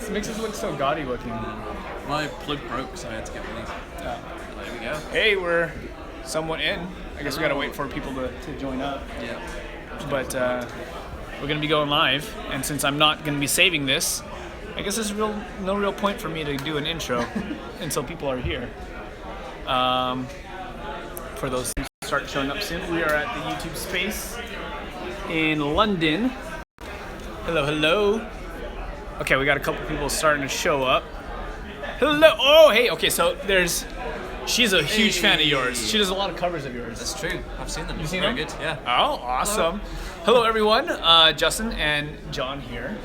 makes us look so gaudy looking. My plug broke, so I had to get one of these. Yeah. There we go. Hey, we're somewhat in. I guess we gotta wait for people to join up. Yeah. But we're gonna be going live, and since I'm not gonna be saving this, I guess there's no real point for me to do an intro until people are here. For those who start showing up soon, we are at the YouTube space in London. Hello, hello. Okay, we got a couple people starting to show up. Hello. Oh, hey. Okay, so she's a huge fan of yours. She does a lot of covers of yours. That's true. I've seen them. You've seen Very them? good. Yeah. Oh, awesome. Hello, everyone. Justin and John here.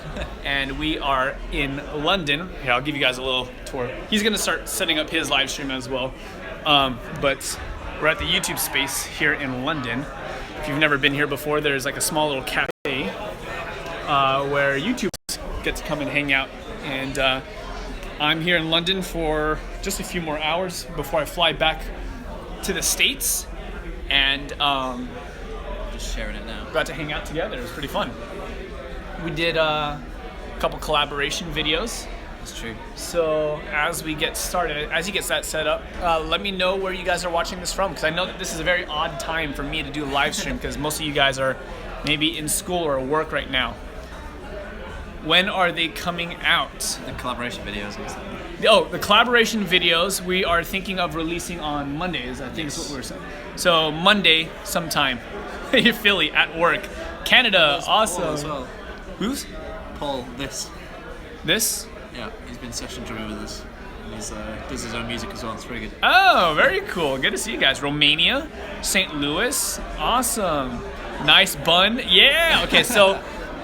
And we are in London. Here, I'll give you guys a little tour. He's going to start setting up his live stream as well. But we're at the YouTube space here in London. If you've never been here before, there's like a small little cafe where YouTubers get to come and hang out. And I'm here in London for just a few more hours before I fly back to the States. And Just sharing it now. got to hang out together. It was pretty fun. We did a couple collaboration videos. That's true. So as we get started, as he gets that set up, let me know where you guys are watching this from, because I know that this is a very odd time for me to do a live stream because most of you guys are maybe in school or work right now. When are they coming out? The collaboration videos and stuff. Oh, the collaboration videos we are thinking of releasing on Mondays, I think is what we were saying. So Monday sometime. Philly at work. Canada, awesome. Paul as well. Who's? Paul, this. This? Yeah, he's been session drumming with us. And he's does his own music as well. It's very good. Oh, very cool. Good to see you guys. Romania, St. Louis, awesome. Nice bun. Yeah. Okay, so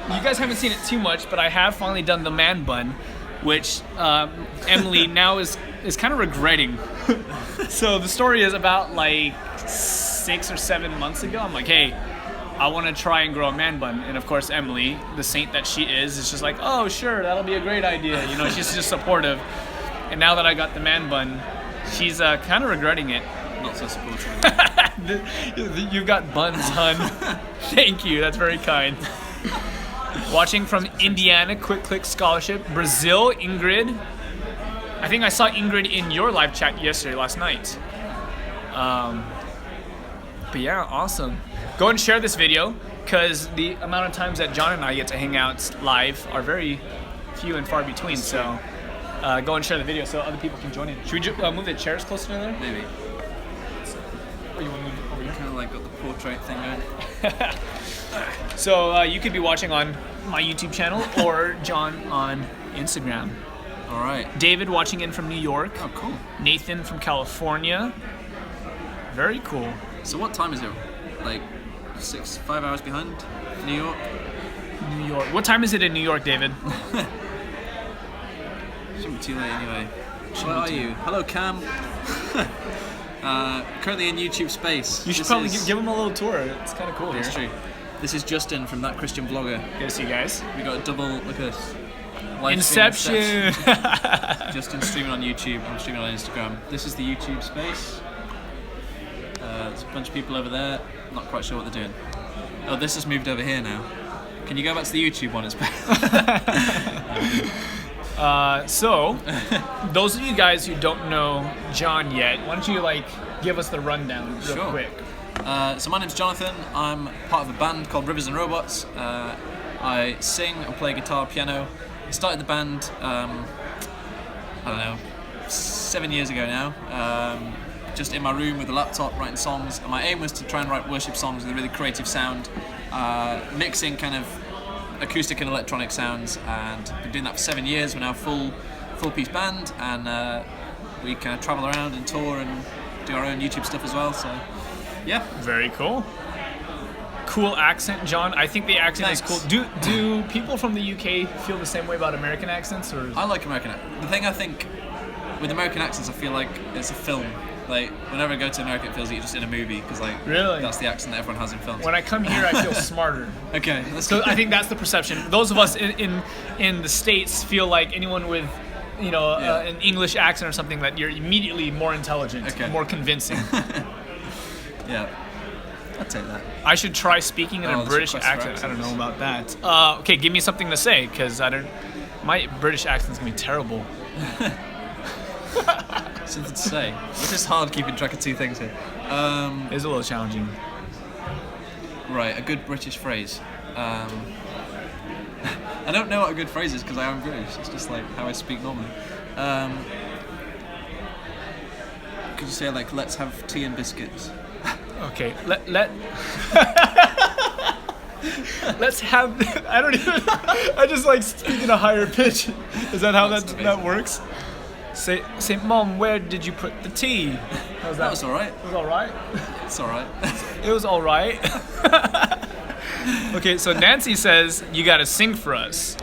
you guys haven't seen it too much, but I have finally done the man bun, which Emily now is kind of regretting. So the story is about like 6 or 7 months ago. I'm like, hey, I want to try and grow a man bun. And of course, Emily, the saint that she is just like, oh, sure, that'll be a great idea. You know, she's just supportive. And now that I got the man bun, she's kind of regretting it. Not so supportive. You've got buns, hun. Thank you. That's very kind. Watching from Indiana, Quick Click Scholarship. Brazil, Ingrid. I think I saw Ingrid in your live chat last night. But yeah, awesome. Go and share this video, because the amount of times that John and I get to hang out live are very few and far between. So go and share the video so other people can join in. Should we move the chairs closer to there? Maybe. Or you want to move it over here? Kind of like got the portrait thing going. So you could be watching on my YouTube channel or John on Instagram. All right. David watching in from New York. Oh, cool. Nathan from California. Very cool. So what time is it? Like 5 hours behind New York? New York. What time is it in New York, David? Shouldn't be too late anyway. Where are you? Hello, Cam. Currently in YouTube space. You should probably give him a little tour. It's kind of cool here. That's true. This is Justin from That Christian Vlogger. Good to see you guys. We got a double, look at this. Live Inception. stream Justin streaming on YouTube, I'm streaming on Instagram. This is the YouTube space. There's a bunch of people over there. Not quite sure what they're doing. Oh, this has moved over here now. Can you go back to the YouTube one? It's So, those of you guys who don't know John yet, why don't you give us the rundown real quick? So my name's Jonathan. I'm part of a band called Rivers and Robots. I sing and play guitar, piano. I started the band, I don't know, 7 years ago now. Just in my room with a laptop writing songs, and my aim was to try and write worship songs with a really creative sound, mixing kind of acoustic and electronic sounds, and been doing that for 7 years. We're now a full piece band, and we kind of travel around and tour and do our own YouTube stuff as well, so yeah. Very cool. Cool accent, John. I think the accent is cool. Do people from the UK feel the same way about American accents? Or I like American accents. The thing I think with American accents, I feel like it's a film. Like, whenever I go to America, it feels like you're just in a movie, because really? That's the accent that everyone has in films. When I come here, I feel smarter. Okay. So I think that's the perception. Those of us in the States feel like anyone with, an English accent or something, that you're immediately more intelligent, more convincing. Yeah. I'd take that. I should try speaking in a British accent. I don't know about that. Okay, give me something to say, because My British accent's gonna be terrible. Something to say. It's just hard keeping track of two things here. It's a little challenging. Right, a good British phrase. I don't know what a good phrase is because I am British. It's just like how I speak normally. Could you say like, let's have tea and biscuits? Okay, let's have. I don't even. I just like speak in a higher pitch. Is that how that works? Say, Mom, where did you put the tea? How's that? That was alright. It was all right. It's alright. It was all right. Okay, so Nancy says you gotta sing for us.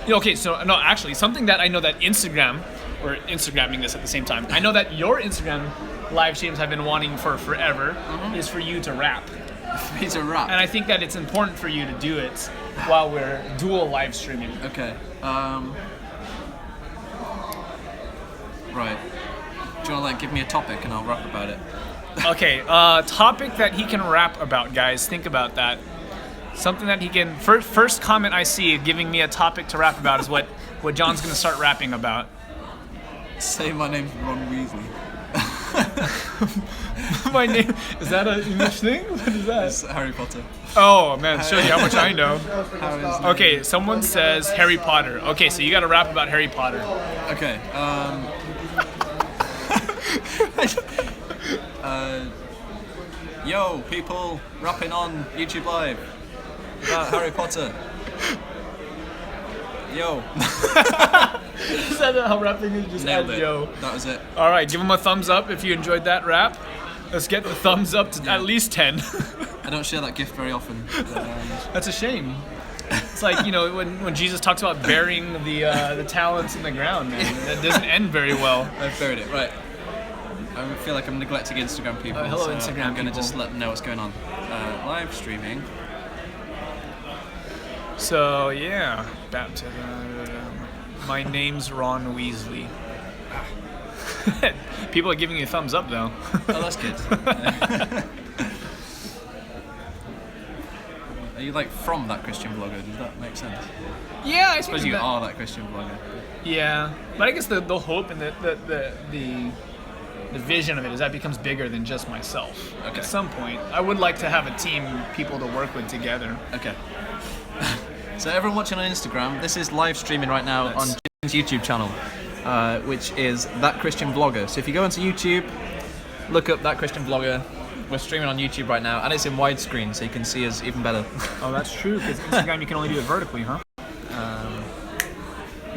Okay, so no, actually, something that I know that we're Instagramming this at the same time. I know that your Instagram live streams have been wanting for forever is for you to rap. For me to rap. And I think that it's important for you to do it while we're dual live streaming. Okay. Right. Do you want to like give me a topic and I'll rap about it? Okay, topic that he can rap about, guys. Think about that. Something that he can. First comment I see giving me a topic to rap about is what John's gonna start rapping about. Say my name's Ron Weasley. My name is that an English thing? What is that? It's Harry Potter. Oh man, show you how much I know. How is Okay, someone says Harry Potter. Okay, so you got to rap about Harry Potter. Okay. Yo, people, rapping on YouTube Live about Harry Potter. Yo. Is that how rapping is? Just Nailed it. yo. That was it. All right, give him a thumbs up if you enjoyed that rap. Let's get the thumbs up to at least 10. I don't share that gift very often. But, That's a shame. It's like, when Jesus talks about burying the talents in the ground, man. That doesn't end very well. I've buried it. Right. I feel like I'm neglecting Instagram people. Hello, so Instagram I'm going to people. just let them know what's going on. Live streaming. So, yeah. My name's Ron Weasley. People are giving you a thumbs up, though. Oh, that's good. Are you like from that Christian blogger? Does that make sense? Yeah, I Suppose you are that Christian blogger. Yeah, but I guess the hope and the vision of it is that becomes bigger than just myself. Okay. At some point, I would like to have a team, people to work with together. Okay. So everyone watching on Instagram, this is live streaming right now on Jim's YouTube channel, which is That Christian Vlogger. So if you go onto YouTube, look up That Christian Vlogger. We're streaming on YouTube right now, and it's in widescreen, so you can see us even better. Oh, that's true, because Instagram you can only do it vertically, huh?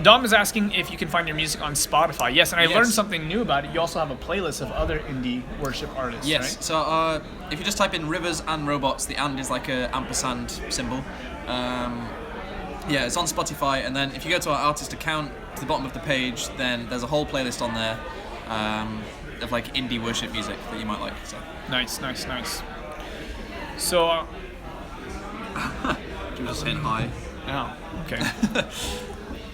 Dom is asking if you can find your music on Spotify. Yes, and I learned something new about it. You also have a playlist of other indie worship artists, Yes. right? So if you just type in Rivers and Robots, the and is like a ampersand symbol. Yeah, it's on Spotify, and then if you go to our artist account, to the bottom of the page, then there's a whole playlist on there of like indie worship music that you might like. So. Nice. So, You were just saying hi. oh, okay.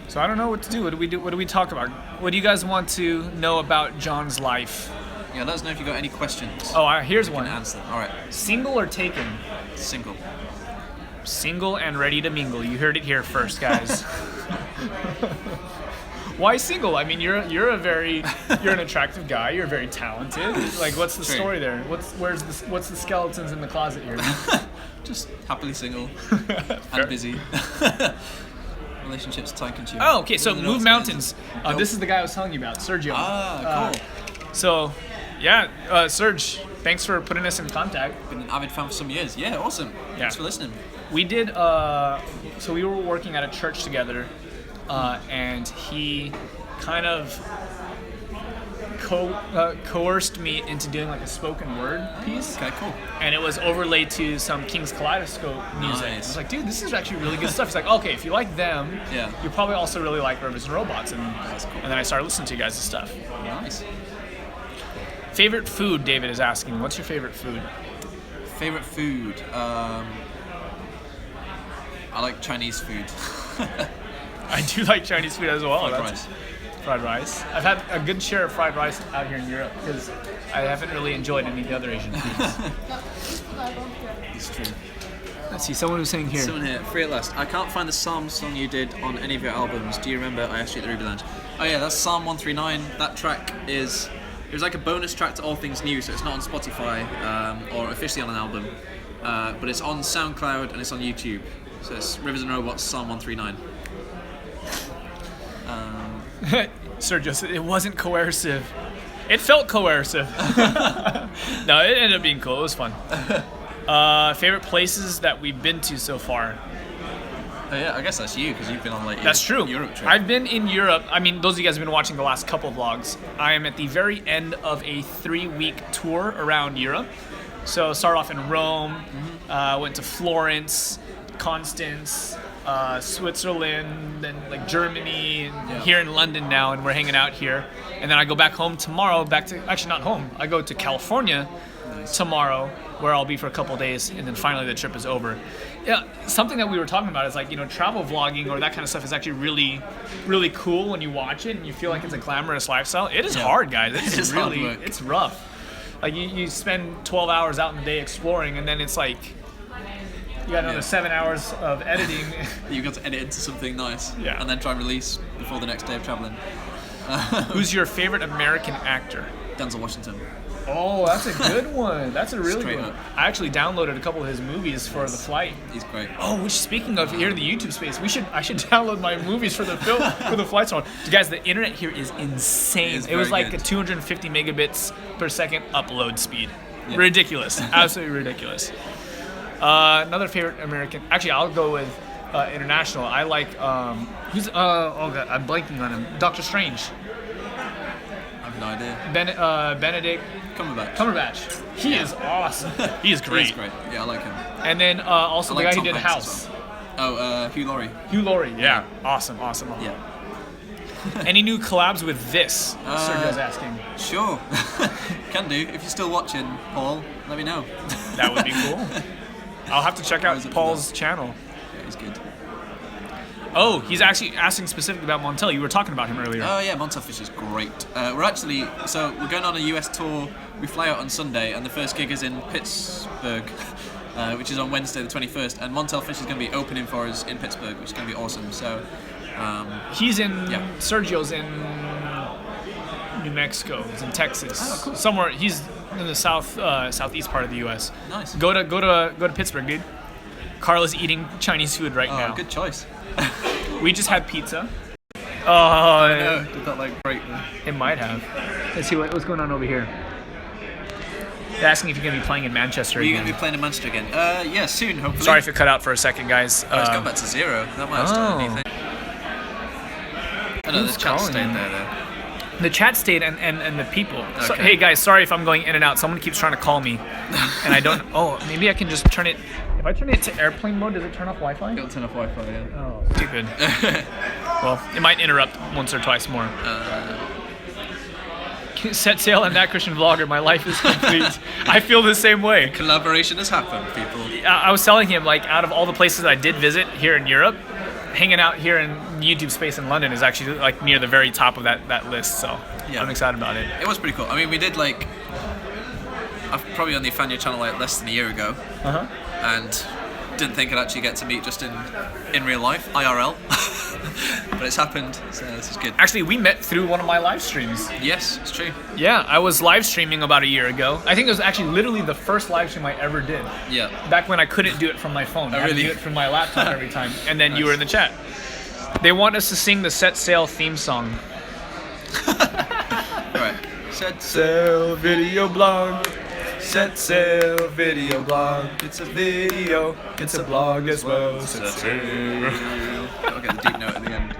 So I don't know what to do. What do we talk about? What do you guys want to know about John's life? Yeah, let us know if you've got any questions. Oh, here's We can one. answer them. All right. Single or taken? Single. Single and ready to mingle. You heard it here first, guys. Why single? I mean, you're an attractive guy. You're very talented. Like, what's the True. story there? What's the skeletons in the closet here? Just happily single and busy. Relationships time consuming. Oh, okay. So Don't know Move what's going Mountains. on. This is the guy I was telling you about, Sergio. Ah, cool. So, yeah, Serge, thanks for putting us in contact. Been an avid fan for some years. Yeah, awesome. Thanks for listening. We did. So we were working at a church together, and he kind of coerced me into doing like a spoken word piece. Okay, cool. And it was overlaid to some King's Kaleidoscope music. Nice. I was like, dude, this is actually really good stuff. He's like, okay, if you like them, Yeah. you probably also really like Rivers and Robots. And, That's cool. and then I started listening to you guys' stuff. Nice. Favorite food, David is asking. What's your favorite food? Favorite food? I like Chinese food. I do like Chinese food as well. Fried rice. Fried rice. I've had a good share of fried rice out here in Europe because I haven't really enjoyed any of the other Asian foods. It's true. Let's see. Someone was saying here. Someone here, free at last. I can't find the Psalm song you did on any of your albums. Do you remember? I asked you at the Ruby Lounge. Oh yeah, that's Psalm 139. That track is. It was like a bonus track to All Things New, so it's not on Spotify or officially on an album, but it's on SoundCloud and it's on YouTube. So it's Rivers and Robots Psalm 139. Sergio said it wasn't coercive. It felt coercive. No, it ended up being cool. It was fun. Favorite places that we've been to so far? Oh yeah, I guess that's you because you've been on like That's true. Europe trip. I've been in Europe. I mean, those of you guys have been watching the last couple of vlogs. I am at the very end of a 3-week tour around Europe. So started off in Rome, went to Florence, Constance, Switzerland, then like Germany, and here in London now, and we're hanging out here. And then I go back home tomorrow. Actually not home. I go to California tomorrow, where I'll be for a couple of days, and then finally the trip is over. Yeah, something that we were talking about is like, travel vlogging or that kind of stuff is actually really, really cool when you watch it and you feel like it's a glamorous lifestyle. It is hard, guys. It is hard really, work. it's rough. Like you spend 12 hours out in the day exploring, and then it's like you got another 7 hours of editing. You've got to edit into something nice, Yeah. and then try and release before the next day of traveling. Who's your favorite American actor? Denzel Washington. Oh, that's a good one. That's a really Straight good one. up. I actually downloaded a couple of his movies for the flight. He's great. Oh, which speaking of here in the YouTube space, I should download my movies for the film for the flights on. Guys, the internet here is insane. It's It was very like good. a 250 megabits per second upload speed. Yeah. Ridiculous. Absolutely ridiculous. Another favorite American. Actually, I'll go with international. I like who's oh god, I'm blanking on him. Doctor Strange. I have no idea. Benedict Cumberbatch. He is awesome. He is great. He's great. Yeah, I like him. And then also I the like guy who Tom did Hanks House. as well. Oh, Hugh Laurie. Hugh Laurie. Yeah. Awesome. Yeah. Any new collabs with this? Sergio's asking. Sure. Can do. If you're still watching, Paul, let me know. That would be cool. I'll have to check out Always up for Paul's channel. Yeah, he's good. Oh, he's actually asking specifically about Montel. You were talking about him earlier. Oh yeah, Montel Fish is great. We're going on a US tour. We fly out on Sunday, and the first gig is in Pittsburgh, which is on Wednesday the 21st. And Montel Fish is going to be opening for us in Pittsburgh, which is going to be awesome. So, He's in. Yeah. Sergio's in New Mexico. He's in Texas. Oh, cool. Somewhere. He's in the southeast part of the U.S. Nice. Go to Pittsburgh, dude. Carla's eating Chinese food right now. Good choice. We just had pizza. Oh, Did that like break? it might have. Let's see what's going on over here. They're asking if you're going to be playing in Manchester Are you again. going to be playing in Manchester again? Yeah, soon, hopefully. Sorry if it cut out for a second, guys. Oh, it's gone back to 0. That might have started anything. Oh no, Who's the chat calling stayed you? there though. The chat stayed and the people. So, Okay. hey guys, sorry if I'm going in and out. Someone keeps trying to call me, and I don't. Oh, maybe I can just turn it. If I turn it to airplane mode, does it turn off Wi-Fi? It'll turn off Wi-Fi, yeah. Oh, stupid. Well, it might interrupt once or twice more. Set sail on that Christian vlogger. My life is complete. I feel the same way. Collaboration has happened, people. I was telling him, like, out of all the places I did visit here in Europe, hanging out here in YouTube space in London is actually like near the very top of that list. So Yeah. I'm excited about it. It was pretty cool. I mean, we did like... I've probably only found your channel like less than a year ago. Uh-huh. And didn't think I'd actually get to meet just in real life, IRL. But it's happened, so this is good. Actually, we met through one of my live streams. Yes, it's true. Yeah, I was live streaming about a year ago. I think it was actually literally the first live stream I ever did. Yeah. Back when I couldn't do it from my phone. I had to really? do it from my laptop every time. And then you Nice. were in the chat. They want us to sing the Set Sail theme song. Alright. Set Sail video blog. Set Sail video blog. It's a video. It's a blog as well. Set Sail. I'll get the deep note at the end.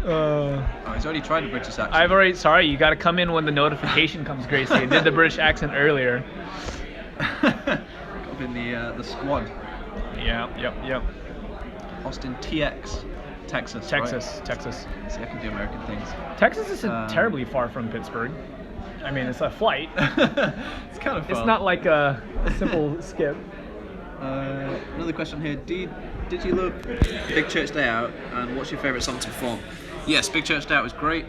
Oh, he's already tried a British accent. I've already. Sorry, you got to come in when the notification comes, Gracie. I did the British accent earlier. Got up in the squad. Yeah. Yep. Austin TX, Texas. Texas. Right? See, I can do American things. Texas isn't terribly far from Pittsburgh. I mean, it's a flight. It's kind of fun. It's not like a simple skip. Another question here. Did you love Big Church Day Out, and what's your favourite song to perform? Yes, Big Church Day Out was great.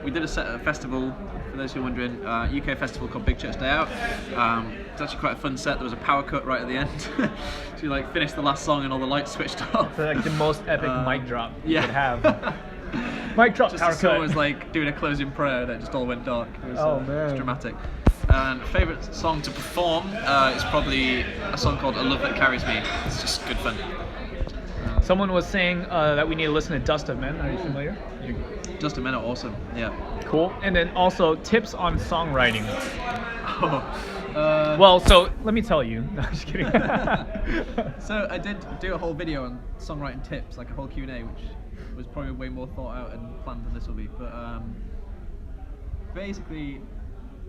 We did a set at a festival, for those who are wondering, UK festival called Big Church Day Out. It's actually quite a fun set. There was a power cut right at the end. So you like finished the last song and all the lights switched off. So, like the most epic mic drop you yeah. could have. Mic drop, Just power as someone cut. was like doing a closing prayer and it just all went dark. It was, Oh, it was man. dramatic. And favourite song to perform is probably a song called A Love That Carries Me. It's just good fun. Someone was saying that we need to listen to Dust of Men. Are you familiar? Just a Minute, awesome. Yeah. Cool. And then also tips on songwriting. Oh. Well, so let me tell you. No, I'm just kidding. So I did do a whole video on songwriting tips, like a whole Q&A, which was probably way more thought out and planned than this will be. But basically,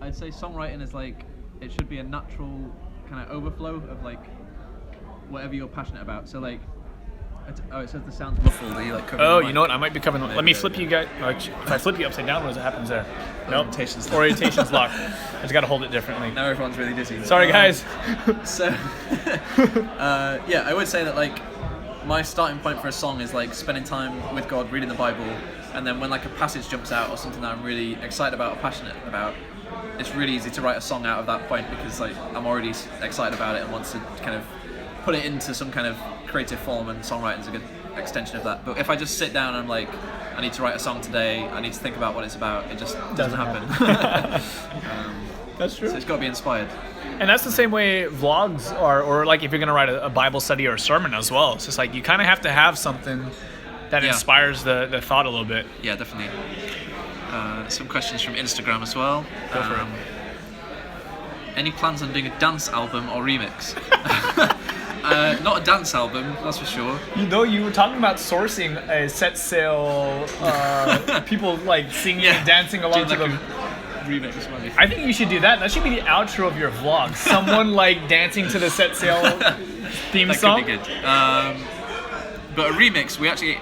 I'd say songwriting is like, it should be a natural kind of overflow of like whatever you're passionate about. So like, it says the sound's muffled. Are you like covering Oh, the you mic? know what? I might be covering. Let me go, flip go. you guys. If I flip you upside down, what happens there? Nope. Orientation's locked. Orientation's locked. I just got to hold it differently. Now everyone's really dizzy. Sorry, guys. So, yeah, I would say that like my starting point for a song is like spending time with God, reading the Bible, and then when like a passage jumps out or something that I'm really excited about or passionate about, it's really easy to write a song out of that point because like I'm already excited about it and want to kind of put it into some kind of creative form, and songwriting is a good extension of that. But if I just sit down and I'm like, I need to write a song today, I need to think about what it's about, it just doesn't happen. That's true. So it's got to be inspired. And that's the same way vlogs are, or like if you're gonna write a Bible study or a sermon as well. It's just like you kind of have to have something that Yeah. inspires the thought a little bit. Yeah, definitely. Some questions from Instagram as well. Go for it. Any plans on doing a dance album or remix? Not a dance album, that's for sure. You know, you were talking about sourcing a set sail, people like singing Yeah. and dancing along Doing to like them. a remix, maybe. I think you should do that. That should be the outro of your vlog. Someone like dancing to the set sail theme That song. could be good. But a remix, we actually,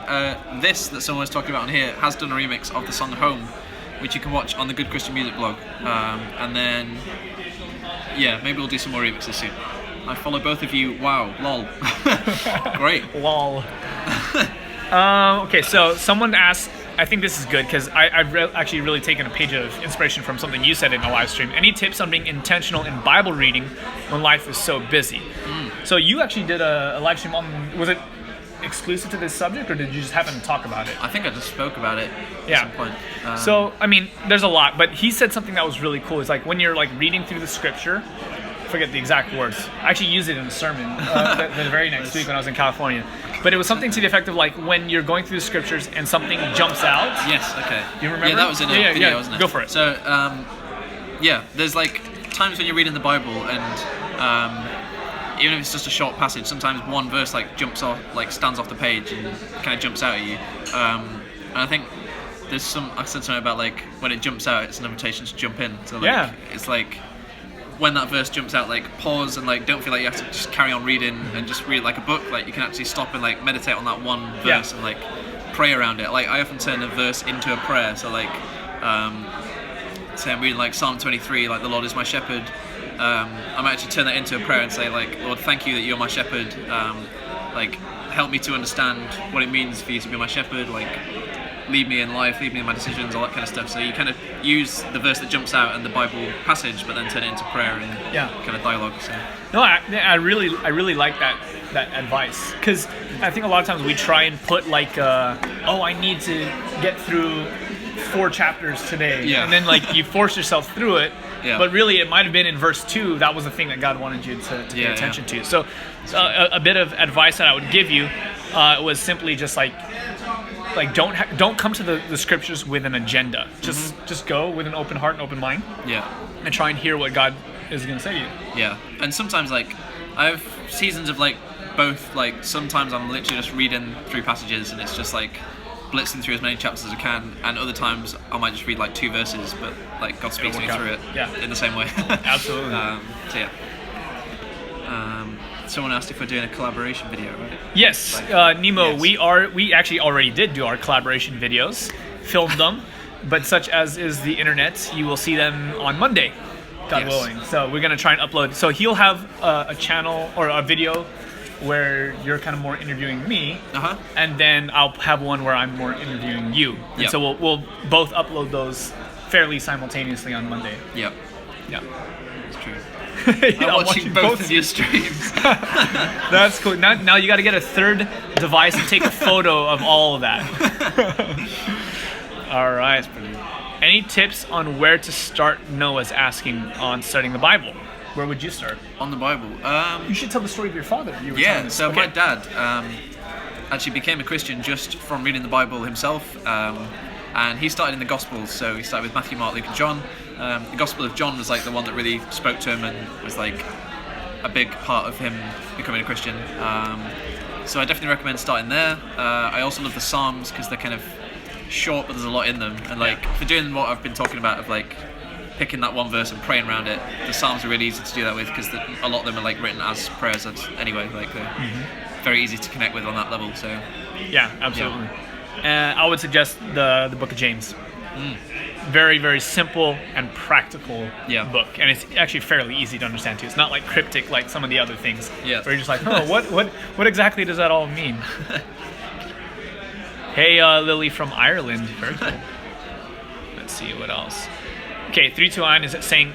this that someone was talking about on here has done a remix of the song Home, which you can watch on the Good Christian Music blog. And then, yeah, maybe we'll do some more remixes soon. I follow both of you. Wow, lol. Great. Lol. Okay, so someone asked, I think this is good because I've actually really taken a page of inspiration from something you said in a live stream. Any tips on being intentional in Bible reading when life is so busy? So you actually did a live stream on, was it exclusive to this subject or did you just happen to talk about it? I think I just spoke about it Yeah. at some point. So, I mean, there's a lot, but he said something that was really cool. It's like when you're like reading through the scripture, forget the exact words. I actually used it in a sermon the very next week when I was in California. But it was something to the effect of like when you're going through the scriptures and something jumps out. Yes, okay. You remember? Yeah, that was in a video, wasn't it? Go for it. So, yeah, there's like times when you're reading the Bible and even if it's just a short passage, sometimes one verse like jumps off, like stands off the page and kind of jumps out at you. And I think there's I said something about like when it jumps out, it's an invitation to jump in. So like, Yeah. it's like when that verse jumps out, like pause and like don't feel like you have to just carry on reading and just read like a book. Like you can actually stop and like meditate on that one verse and like pray around it. Like I often turn a verse into a prayer. So like say I'm reading like Psalm 23, like the Lord is my shepherd. I might actually turn that into a prayer and say like, Lord, thank you that you're my shepherd. Like help me to understand what it means for you to be my shepherd. Like lead me in life, lead me in my decisions, all that kind of stuff. So you kind of use the verse that jumps out and the Bible passage, but then turn it into prayer and kind of dialogue. So. No, I really like that advice because I think a lot of times we try and put like, I need to get through 4 chapters today, and then like you force yourself through it. Yeah. But really, it might have been in verse 2. That was the thing that God wanted you to pay attention to. So, a bit of advice that I would give you was simply just like don't come to the scriptures with an agenda. Just go with an open heart and open mind. Yeah. And try and hear what God is going to say to you. Yeah. And sometimes like I have seasons of like both. Like sometimes I'm literally just reading through passages and it's just like blitzing through as many chapters as I can, and other times I might just read like 2 verses, but like God speaks me through it in the same way. Absolutely. So yeah. Someone asked if we're doing a collaboration video, right? Yes, Nemo. Yes. We actually already did do our collaboration videos, filmed them, but such as is the internet, you will see them on Monday, God willing. So we're gonna try and upload. So he'll have a channel or a video where you're kind of more interviewing me, and then I'll have one where I'm more interviewing you. And so we'll both upload those fairly simultaneously on Monday. Yeah. Yeah. It's true. Yeah, I'm watching both of your streams. That's cool. Now you got to get a third device and take a photo of all of that. All right. Any tips on where to start? Noah's asking on studying the Bible. Where would you start? On the Bible. You should tell the story of your father. You were telling Yeah, us. so Okay. my dad actually became a Christian just from reading the Bible himself. And he started in the Gospels, so he started with Matthew, Mark, Luke, and John. The Gospel of John was like the one that really spoke to him and was like a big part of him becoming a Christian. So I definitely recommend starting there. I also love the Psalms because they're kind of short, but there's a lot in them. And like for doing what I've been talking about of like picking that one verse and praying around it, the Psalms are really easy to do that with because a lot of them are like written as prayers anyway. Like they're very easy to connect with on that level. So Yeah, absolutely. I would suggest the Book of James. Very, very simple and practical book, and it's actually fairly easy to understand too. It's not like cryptic like some of the other things. Yeah. Where you're just like, oh, what exactly does that all mean? Hey, Lily from Ireland. Very cool. Let's see what else. Okay, 329 is saying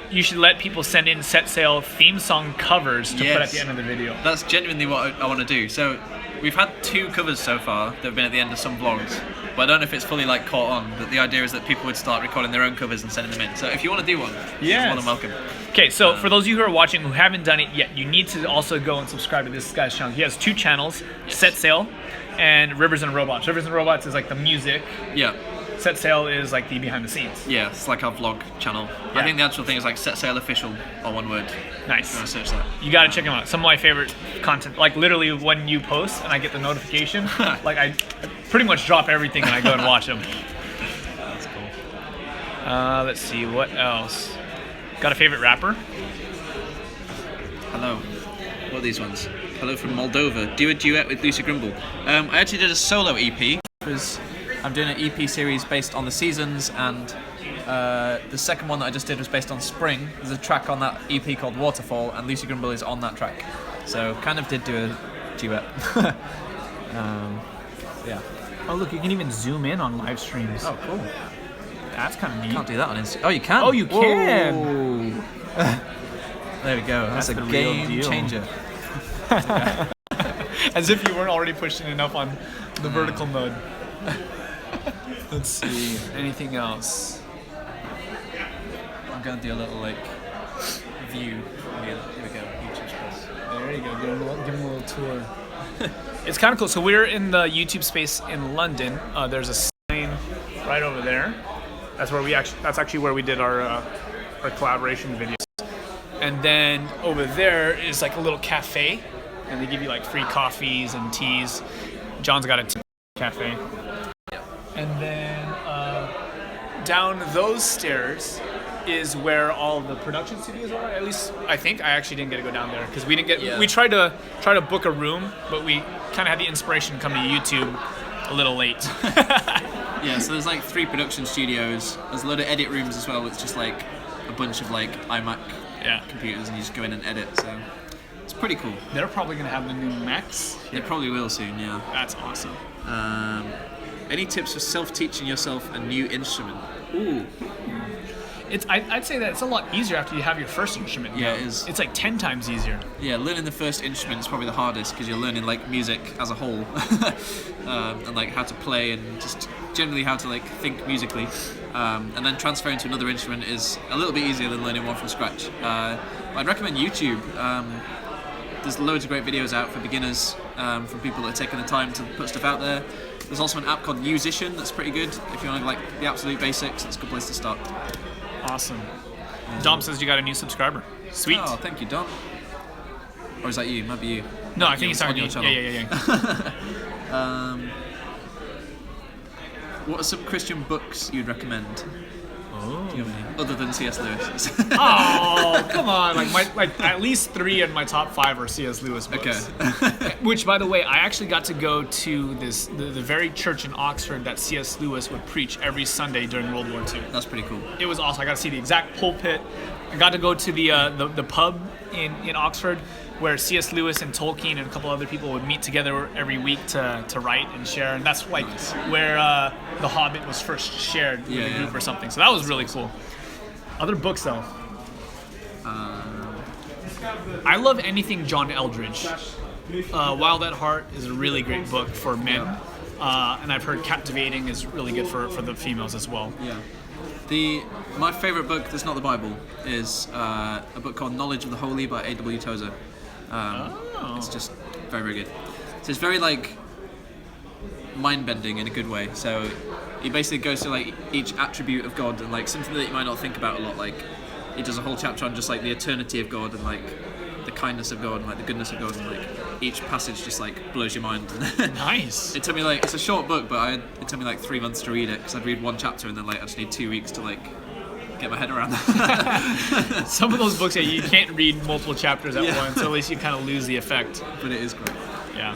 you should let people send in Set Sail theme song covers to put at the end of the video. That's genuinely what I want to do. So we've had 2 covers so far that have been at the end of some vlogs, but I don't know if it's fully like caught on. But the idea is that people would start recording their own covers and sending them in. So if you want to do one, you're more than welcome. Okay, so for those of you who are watching who haven't done it yet, you need to also go and subscribe to this guy's channel. He has 2 channels, Set Sail and Rivers and Robots. Rivers and Robots is like the music. Yeah. Set Sail is like the behind the scenes. Yeah, it's like our vlog channel. Yeah. I think the actual thing is like Set Sail Official, all one word. Nice. If you want to search that. You gotta check them out. Some of my favorite content, like literally when you post and I get the notification, like I pretty much drop everything and I go and watch them. That's cool. Let's see, what else? Got a favorite rapper? Hello. What are these ones? Hello from Moldova. Do a duet with Lucy Grimble. I actually did a solo EP. I'm doing an EP series based on the seasons, and the second one that I just did was based on spring. There's a track on that EP called Waterfall, and Lucy Grimble is on that track. So kind of did do a duet. Yeah. Oh look, you can even zoom in on live streams. Oh, cool. That's kind of neat. Can't do that on Instagram. Oh, you can? Oh, you can. Whoa. There we go. That's a the real game deal. changer. As if you weren't already pushing enough on the vertical mode. Let's see. Anything else? I'm gonna do a little like view. Here we go. YouTube space. There you go. Give him a little tour. It's kind of cool. So we're in the YouTube space in London. There's a sign right over there. That's where that's actually where we did our collaboration videos. And then over there is like a little cafe, and they give you like free coffees and teas. John's got a cafe. And then down those stairs is where all the production studios are. At least I think. I actually didn't get to go down there because we didn't get. Yeah. We tried to book a room, but we kind of had the inspiration to come to YouTube a little late. Yeah, so there's like 3 production studios. There's a load of edit rooms as well. It's just like a bunch of like iMac computers, and you just go in and edit. So it's pretty cool. They're probably gonna have the new Macs. They probably will soon. Yeah. That's awesome. Any tips for self-teaching yourself a new instrument? Ooh. I'd say that it's a lot easier after you have your first instrument. Yeah, down. it is. It's like 10 times easier. Yeah, learning the first instrument is probably the hardest because you're learning like music as a whole, and like how to play and just generally how to like think musically. And then transferring to another instrument is a little bit easier than learning one from scratch. I'd recommend YouTube. There's loads of great videos out for beginners from people that are taking the time to put stuff out there. There's also an app called Musician that's pretty good if you want like the absolute basics. That's a good place to start. Awesome. Dom says you got a new subscriber. Sweet. Oh, thank you, Dom. Or is that you? Might be you. No, I think he's on talking your to you. channel. Yeah. What are some Christian books you'd recommend? Oh. Do you have any? Other than C.S. Lewis. Oh, come on! Like at least 3 in my top 5 are C.S. Lewis books. Okay. Which, by the way, I actually got to go to the very church in Oxford that C.S. Lewis would preach every Sunday during World War II. That's pretty cool. It was awesome. I got to see the exact pulpit. I got to go to the pub in Oxford where C.S. Lewis and Tolkien and a couple other people would meet together every week to write and share, and that's like where The Hobbit was first shared with a group or something. So that was really cool. Other books though. I love anything John Eldridge. Wild at Heart is a really great book for men, and I've heard Captivating is really good for the females as well. Yeah. My favorite book that's not the Bible is a book called Knowledge of the Holy by A.W. Tozer. It's just very, very good. So it's very like mind-bending in a good way. So he basically goes through like each attribute of God and like something that you might not think about a lot. Like he does a whole chapter on just like the eternity of God and like the kindness of God and like the goodness of God, and like each passage just like blows your mind. Nice. It took me like, it's a short book, but it took me like 3 months to read it because I'd read one chapter and then like I just need 2 weeks to like get my head around that. Some of those books, you can't read multiple chapters at once, so at least you kind of lose the effect. But it is great. Yeah.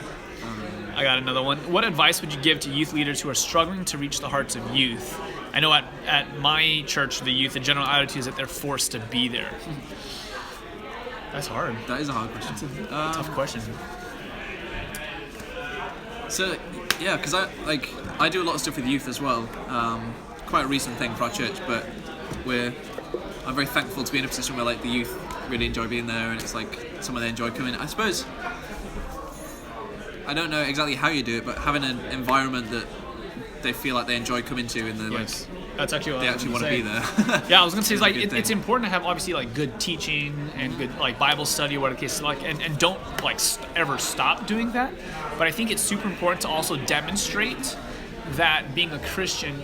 I got another one. What advice would you give to youth leaders who are struggling to reach the hearts of youth? I know at my church, the general attitude is that they're forced to be there. That's hard. That is a hard question. That's a tough question. So, yeah, because I do a lot of stuff with youth as well. Quite a recent thing for our church, but I'm very thankful to be in a position where like the youth really enjoy being there, and it's like somewhere they enjoy coming. I suppose I don't know exactly how you do it, but having an environment that they feel like they enjoy coming to, and Yes. That's actually what they I was actually want gonna to say. be there. Yeah, I was gonna say It's like a good thing. it's important to have obviously like good teaching and good like Bible study or whatever the case is like, and don't like ever stop doing that. But I think it's super important to also demonstrate that being a Christian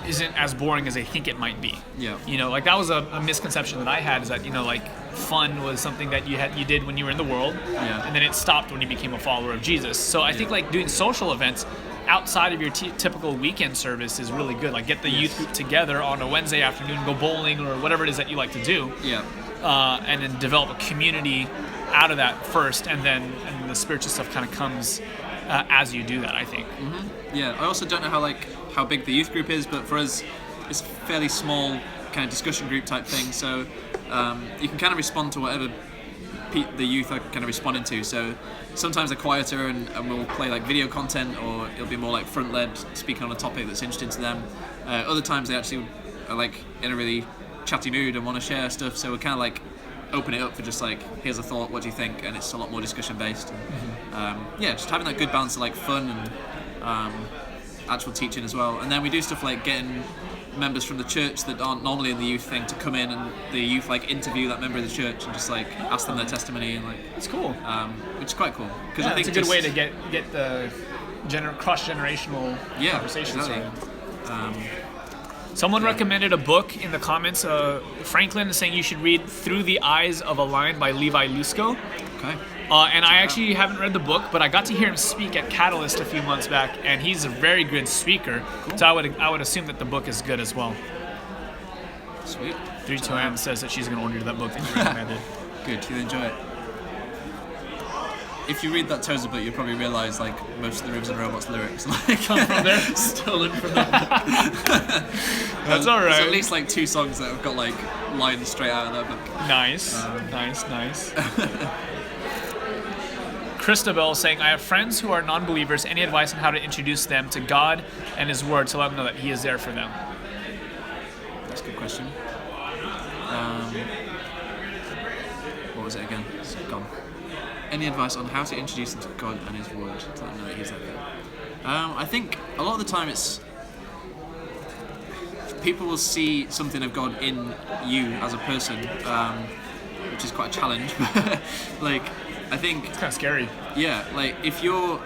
isn't as boring as I think it might be. Yeah. You know, like that was a misconception that I had, is that, you know, like fun was something that you did when you were in the world, Yeah. and then it stopped when you became a follower of Jesus. So I think like doing social events outside of your typical weekend service is really good. Like get the youth group together on a Wednesday afternoon, go bowling or whatever it is that you like to do, Yeah. and then develop a community out of that first, and the spiritual stuff kind of comes as you do that, I think. Yeah, I also don't know how big the youth group is, but for us, it's a fairly small kind of discussion group type thing. So you can kind of respond to whatever the youth are kind of responding to. So sometimes they're quieter and we'll play like video content, or it'll be more like front-led, speaking on a topic that's interesting to them. Other times they actually are like in a really chatty mood and want to share stuff. So we're kind of like open it up for just like, here's a thought, what do you think? And it's a lot more discussion based. Yeah, just having that good balance of like fun and actual teaching as well. And then we do stuff like getting members from the church that aren't normally in the youth thing to come in, and the youth like interview that member of the church and just like ask them their testimony, and like It's cool. which is quite cool because Yeah, I think it's a good just, way to get the cross-generational conversation exactly. started. Someone recommended a book in the comments. Franklin is saying you should read Through the Eyes of a Lion by Levi Lusko. Okay. And I actually haven't read the book, but I got to hear him speak at Catalyst a few months back, and he's a very good speaker. Cool. So I would assume that the book is good as well. Sweet. 32M says that she's going to order that book that you recommended. Good, you'll enjoy it. If you read that Tozer book, you'll probably realise like most of the Rivers and Robots lyrics like Come from there? stolen from that book. That's all There's right. at least like 2 songs that have got like lines straight out of that book. Nice. Nice. Christabel saying, I have friends who are non-believers. Any advice on how to introduce them to God and His Word to let them know that He is there for them? That's a good question. What was it again? It's gone. Any advice on how to introduce them to God and His Word to let them know that He's there for them? I think a lot of the time it's people will see something of God in you as a person, which is quite a challenge. Like, I think It's kind of scary. yeah, like if you're,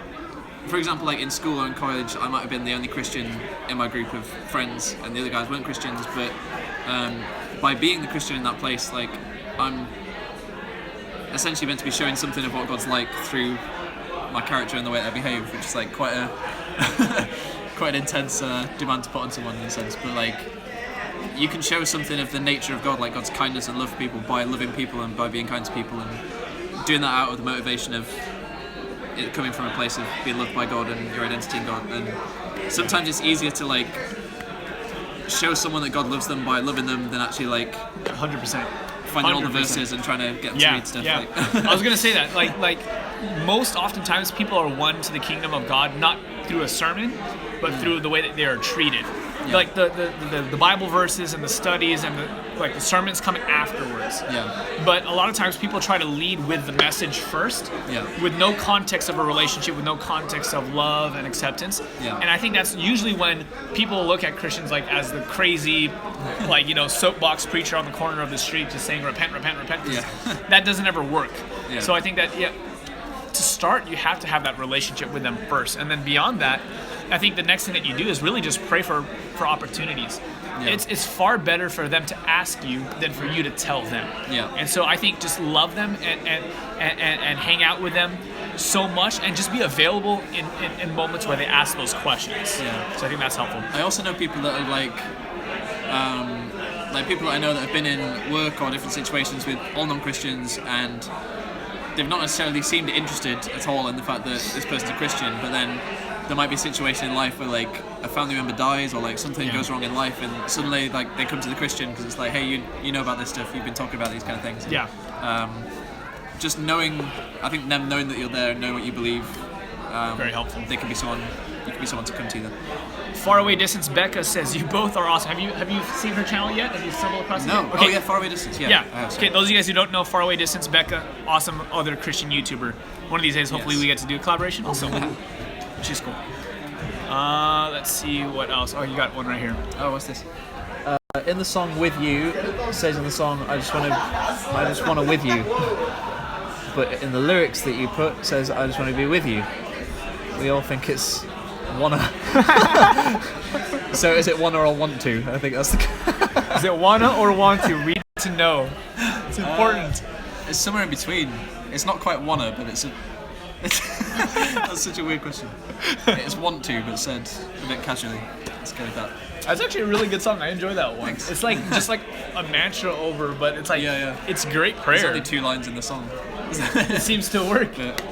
for example, like in school or in college, I might have been the only Christian in my group of friends, and the other guys weren't Christians. But by being the Christian in that place, like I'm essentially meant to be showing something of what God's like through my character and the way that I behave, which is like quite an intense demand to put on someone in a sense. But like, you can show something of the nature of God, like God's kindness and love for people, by loving people and by being kind to people, and doing that out of the motivation of it coming from a place of being loved by God and your identity in God. And sometimes it's easier to like show someone that God loves them by loving them than actually like 100%. finding all the 100%. verses and trying to get them to read stuff. Yeah. Like. I was gonna say that. Like most oftentimes people are won to the kingdom of God not through a sermon, but through the way that they are treated. Yeah. Like the Bible verses and the studies and the sermons coming afterwards. Yeah. But a lot of times people try to lead with the message first, Yeah. with no context of a relationship, with no context of love and acceptance. Yeah. And I think that's usually when people look at Christians like as the crazy, like, you know, soapbox preacher on the corner of the street just saying repent, repent, repent. Yeah. That doesn't ever work. Yeah. So I think that, to start, you have to have that relationship with them first. And then beyond that, I think the next thing that you do is really just pray for opportunities. Yeah. It's far better for them to ask you than for you to tell them. Yeah. And so I think just love them and hang out with them so much and just be available in moments where they ask those questions. Yeah. So I think that's helpful. I also know people that are like people that I know that have been in work or different situations with all non-Christians, and they've not necessarily seemed interested at all in the fact that this person's a Christian, but then there might be a situation in life where like a family member dies or like something Yeah. goes wrong in life, and suddenly like they come to the Christian because it's like, hey, you know about this stuff, you've been talking about these kind of things. Yeah. Just knowing, I think them knowing that you're there and knowing what you believe, Very helpful. they can be someone. You can be someone to come to then. Faraway Distance Becca says you both are awesome. Have you seen her channel yet? Have you stumbled across it? No. yet? Oh yeah, faraway distance. Yeah. Yeah. I have, Okay, sorry. those of you guys who don't know Faraway Distance Becca, awesome other Christian YouTuber. One of these days, hopefully, Yes. we get to do a collaboration also. She's cool. Let's see what else. Oh, you got one right here. Oh, what's this? In the song "With You," it says in the song, I just want to with you." But in the lyrics that you put, it says, "I just want to be with you." We all think it's wanna. So is it wanna or want to? I think that's the. Is it wanna or want to? Read to know. It's important. It's somewhere in between. It's not quite wanna, but it's a. That's such a weird question. It's want to, but said a bit casually. Let's go with that. That's actually a really good song. I enjoy that one. Thanks. It's like just like a mantra over, but it's like Yeah. it's great There's prayer. only 2 lines in the song. It seems to work. But,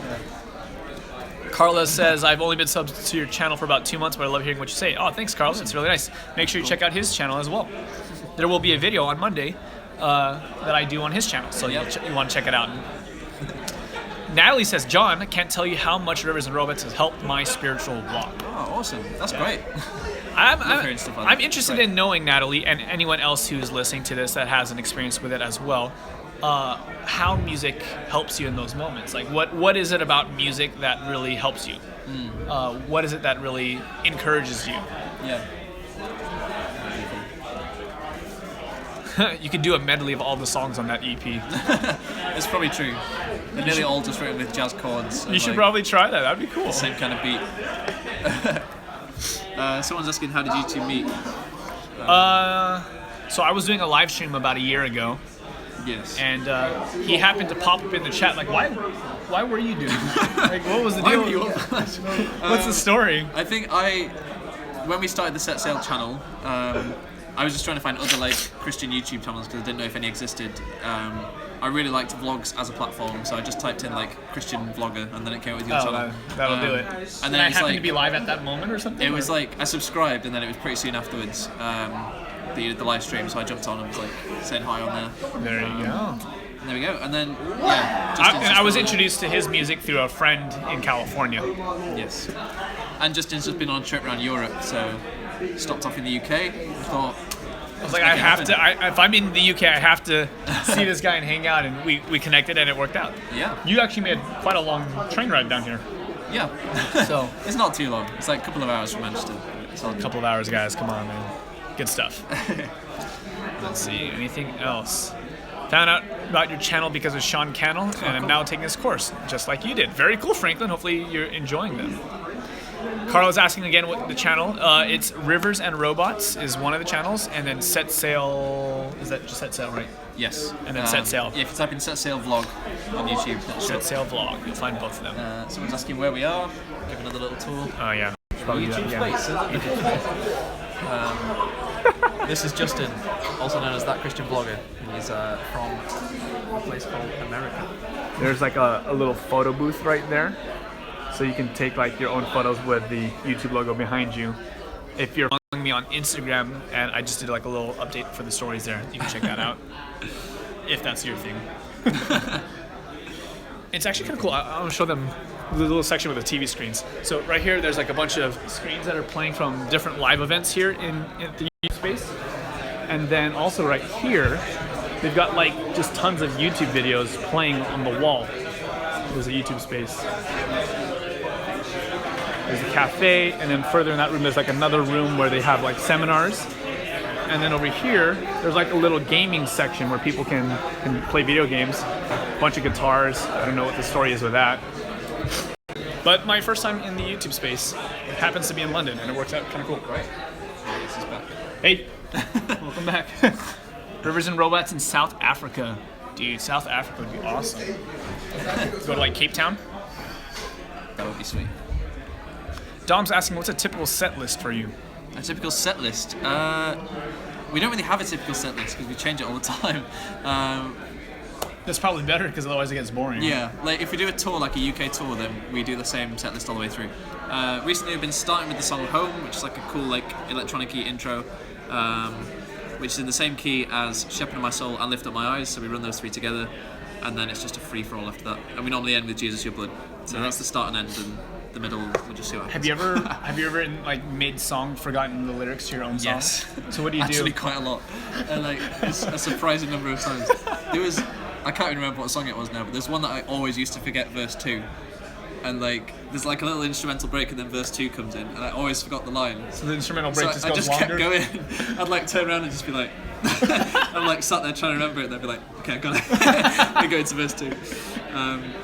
Carla says, I've only been subbed to your channel for about 2 months, but I love hearing what you say. Oh, thanks, Carla. It's really nice. Make sure you check out his channel as well. There will be a video on Monday that I do on his channel, so Yep. you want to check it out. Natalie says, John, I can't tell you how much Rivers and Robots has helped my spiritual walk. oh, awesome. That's great. I'm hearing stuff like I'm that. interested Great. in knowing, Natalie, and anyone else who's listening to this that has an experience with it as well, how music helps you in those moments. Like, what is it about music that really helps you? What is it that really encourages you? Yeah. You could do a medley of all the songs on that EP. It's probably true. They're nearly all just written with jazz chords. and, You should like, probably try that. That'd be cool. same kind of beat. Someone's asking, how did you two meet? So I was doing a live stream about a year ago, Yes. and he happened to pop up in the chat. Like, why were you doing that? Like, what was the Why deal? were you up? What's the story? I think when we started the Set Sail channel, I was just trying to find other like Christian YouTube channels because I didn't know if any existed. I really liked vlogs as a platform, so I just typed in like Christian vlogger, and then it came up with your Oh, channel. that'll do it. And Did then I it was happen like to be live at that moment or something? it was or? like I subscribed, and then it was pretty soon afterwards. The live stream, so I jumped on and was like saying hi on there. There you go. And there we go. And then yeah, Justin's I was just introduced to his music through a friend in California. Yes. And Justin's just been on a trip around Europe, so stopped off in the UK. Thought I was like, Make I it have happen. to. If I'm in the UK, I have to see this guy and hang out, and we connected, and it worked out. yeah, You actually made quite a long train ride down here. yeah. So It's not too long. It's like a couple of hours from Manchester. It's all a good. couple of hours, guys. Come on, man. Good stuff. Let's see. Anything else? Found out about your channel because of Sean Cannell, and I'm now taking this course, just like you did. Very cool, Franklin. Hopefully you're enjoying them. Carl is asking again what the channel. It's Rivers and Robots is one of the channels, and then Set Sail. Is that just Set Sail, right? Yes. And then Set Sail. Yeah, if you type in Set Sail vlog on YouTube, that'll show Set up. Sail Vlog. You'll find both of them. Someone's asking where we are. Give another little tour. Oh yeah. Probably do that YouTube again. space. This is Justin, also known as That Christian Blogger. He's from a place called America. There's like a little photo booth right there, so you can take like your own photos with the YouTube logo behind you. If you're following me on Instagram, and I just did like a little update for the stories there, you can check that out if that's your thing. It's actually kind of cool. I'll show them the little section with the TV screens. So right here, there's like a bunch of screens that are playing from different live events here in the YouTube space. And then also right here, they've got like just tons of YouTube videos playing on the wall. There's a YouTube space. There's a cafe, and then further in that room, there's like another room where they have like seminars. And then over here, there's like a little gaming section where people can play video games. A bunch of guitars. I don't know what the story is with that. But my first time in the YouTube space happens to be in London, and it works out kind of cool. Right. This is back. Hey, welcome back. Rivers and Robots in South Africa. Dude, South Africa would be awesome. Go to like Cape Town. That would be sweet. Dom's asking, what's a typical set list for you? A typical set list. We don't really have a typical set list because we change it all the time. That's probably better because otherwise it gets boring. Yeah, like if we do a tour, like a UK tour, then we do the same set list all the way through. Recently we've been starting with the song Home, which is like a cool like electronic-y intro, which is in the same key as Shepherd of My Soul and Lift Up My Eyes, so we run those three together, and then it's just a free-for-all after that. And we normally end with Jesus Your Blood. So that's the start and end, and the middle, we'll just see what happens. Have you ever in like mid-song forgotten the lyrics to your own song? Yes. So what do you do? Actually quite a lot. And like it's a surprising number of times. There was, I can't even remember what song it was now, but there's one that I always used to forget verse 2. And like there's like a little instrumental break and then verse 2 comes in and I always forgot the line. So the instrumental break So just I goes just longer? kept going. I'd like turn around and just be like I'm like sat there trying to remember it and I'd be like, okay, I got it. I go into verse 2.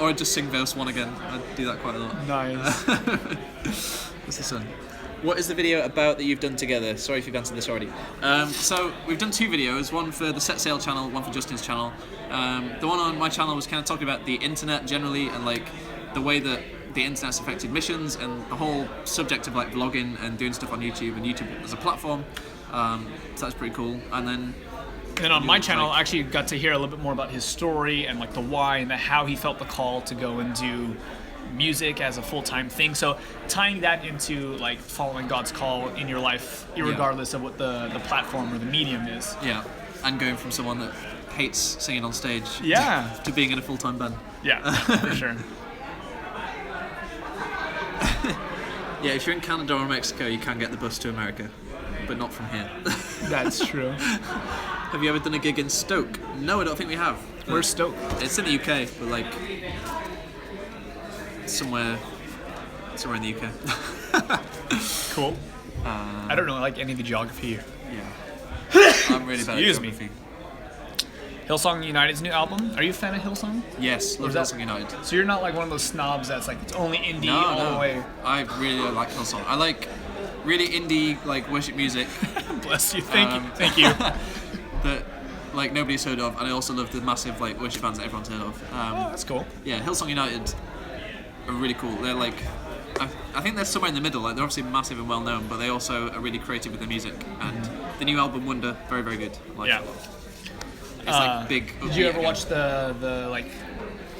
Or I'd just sing verse 1 again. I'd do that quite a lot. Nice. What's this one? What is the video about that you've done together? Sorry if you've answered this already. So we've done 2 videos, one for the Set Sail channel, one for Justin's channel. The one on my channel was kind of talking about the internet generally and like the way that the internet's affected missions and the whole subject of like vlogging and doing stuff on YouTube and YouTube as a platform. So that's pretty cool. And then on my channel, I actually got to hear a little bit more about his story and like the why and how he felt the call to go and do music as a full-time thing. So tying that into like following God's call in your life, irregardless of what the platform or the medium is. Yeah, and going from someone that hates singing on stage to being in a full-time band. Yeah, for sure. Yeah, if you're in Canada or Mexico, you can get the bus to America, but not from here. That's true. Have you ever done a gig in Stoke? No, I don't think we have. Where's Stoke? It's in the UK, but like somewhere in the UK. Cool. I don't know like any of the geography here. Yeah. I'm really bad at Excuse me. geography. Hillsong United's new album. Are you a fan of Hillsong? Yes, love that- Hillsong United. So you're not like one of those snobs that's like it's only indie all the way. I really like Hillsong. I like really indie like worship music Bless you. Thank you. Thank you. that like nobody's heard of, and I also love the massive like worship bands that everyone's heard of. Oh, that's cool. Yeah, Hillsong United are really cool. They're like, I think they're somewhere in the middle. Like they're obviously massive and well known, but they also are really creative with their music. And the new album Wonder, very very good. I like Yeah. it a lot. It's like big. Did you ever upbeat watch the like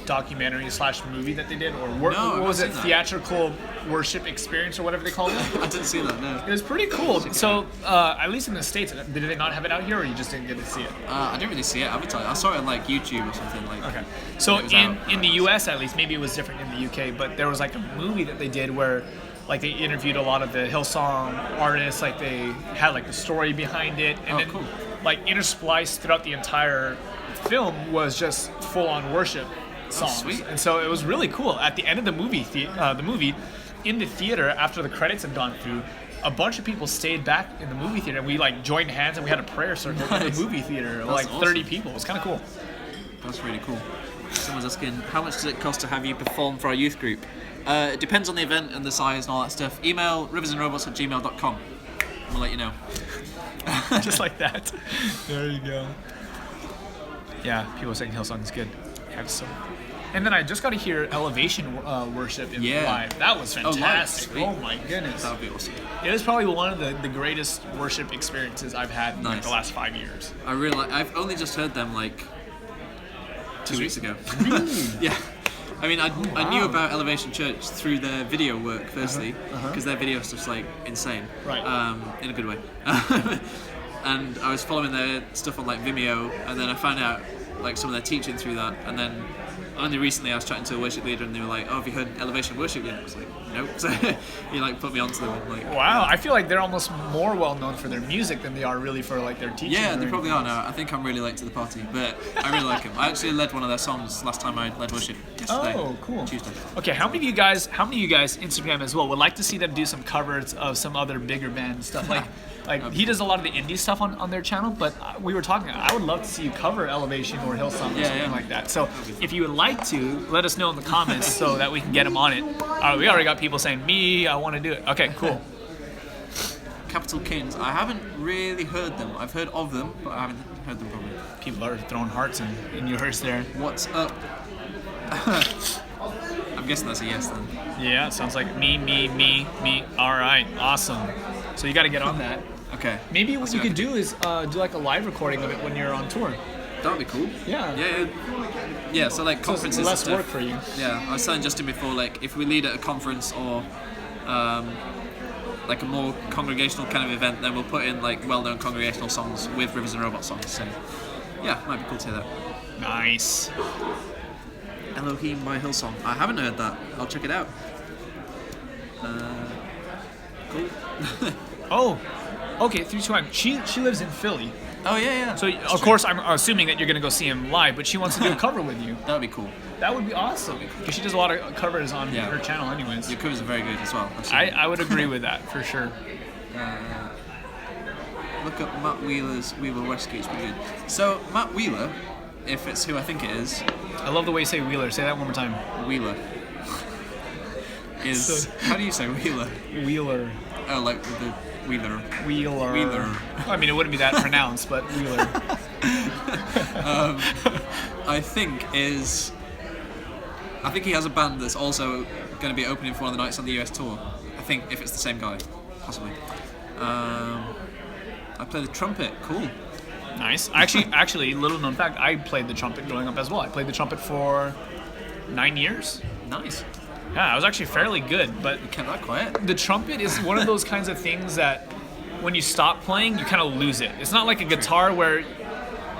documentary / movie that they did, or No, what I've was not it? seen that. Theatrical worship experience or whatever they called it. again. I didn't see that. No. It was pretty cool. So at least in the States, did they not have it out here, or you just didn't get to see it? I didn't really see it advertised. I saw it on like YouTube or something. Like. Okay. So It was in out, the US at least, maybe it was different in the UK, but there was like a movie that they did where like they interviewed a lot of the Hillsong artists, like they had like the story behind it, and Oh, then cool. like interspliced throughout the entire film was just full on worship songs. sweet. And so it was really cool. At the end of the movie, in the theater after the credits had gone through, a bunch of people stayed back in the movie theater, and we like joined hands and we had a prayer circle in Nice. the movie theater, That's like 30 awesome. people. It was kind of cool. That's really cool. Someone's asking, how much does it cost to have you perform for our youth group? It depends on the event and the size and all that stuff. Email riversandrobots@gmail.com. We'll let you know. Just like that. There you go. Yeah, people saying Hillsong is good. Yeah, so. And then I just got to hear Elevation worship in Yeah. live. That was live, fantastic. sweet. Oh my goodness. That would be awesome. It was probably one of the greatest worship experiences I've had in like, Nice. the last 5 years. I really like, I've only just heard them like 2 weeks ago. Yeah. I mean, I knew about Elevation Church through their video work, firstly, because their video stuff's like insane. Right. In a good way. And I was following their stuff on like Vimeo, and then I found out like some of their teaching through that, and then only recently I was chatting to a worship leader and they were like, "Oh, have you heard Elevation Worship yet?" I was like, "Nope." So he like put me onto them. And, like, Wow, I feel like they're almost more well known for their music than they are really for like their teaching. yeah, or they probably anything are now. I think I'm really late to the party, but I really like them. I actually led one of their songs last time I led worship yesterday. Oh, cool. Tuesday. Okay, how many of you guys Instagram as well would like to see them do some covers of some other bigger band stuff? Like he does a lot of the indie stuff on their channel, but we were talking, I would love to see you cover Elevation or Hillsong or something like that. So if you would like to, let us know in the comments so that we can get them on it. We already got people saying, me, I want to do it. Okay, cool. Capital Kings. I haven't really heard them. I've heard of them, but I haven't heard them probably. People are throwing hearts in yours there. What's up? I'm guessing that's a yes then. Yeah, it sounds like me. All right, awesome. So you got to get on that. Okay. Maybe what see you what I could do is do like a live recording of it when you're on tour. That would be cool. Yeah. Yeah, so like So conferences it's less and stuff. work for you. Yeah, I was telling Justin before, like if we lead at a conference or like a more congregational kind of event, then we'll put in like well-known congregational songs with Rivers and Robots songs. So yeah, might be cool to hear that. Nice. Elohim by Hillsong. I haven't heard that. I'll check it out. Cool. Oh, okay. 321. She lives in Philly, Oh yeah. so That's of true. course I'm assuming that you're gonna go see him live. But she wants to do a cover with you. That would be cool. That would be awesome because she does a lot of covers on Yeah. her channel, anyways. Your covers are very good as well. I would agree with that for sure. Look up Matt Wheeler's We Will Rescue. It's pretty good. So Matt Wheeler, if it's who I think it is, I love the way you say Wheeler. Say that one more time. Wheeler is how do you say Wheeler? Wheeler. Oh, like with the Wheeler. Wheeler. I mean, it wouldn't be that pronounced, but Wheeler. I think he has a band that's also going to be opening for one of the nights on the US tour. I think if it's the same guy, possibly. I play the trumpet. Cool. Nice. Actually, little known fact, I played the trumpet growing up as well. I played the trumpet for 9 years. Nice. Yeah, I was actually fairly good, but You kept that quiet. the trumpet is one of those kinds of things that when you stop playing, you kind of lose it. It's not like a guitar where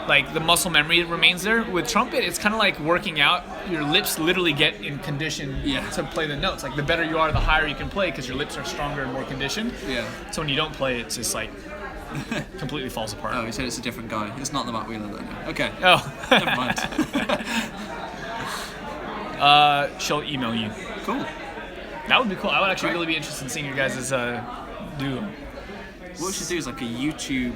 like the muscle memory remains there. With trumpet, it's kind of like working out. Your lips literally get in condition to play the notes. Like the better you are, the higher you can play because your lips are stronger and more conditioned. Yeah. So when you don't play, it's just like completely falls apart. Oh, he said it's a different guy. It's not the Matt Wheeler then. Okay. Oh. Never mind. She'll email you. Cool. That would be cool. I would actually Right. really be interested in seeing you guys as a duo. What we should do is like a YouTube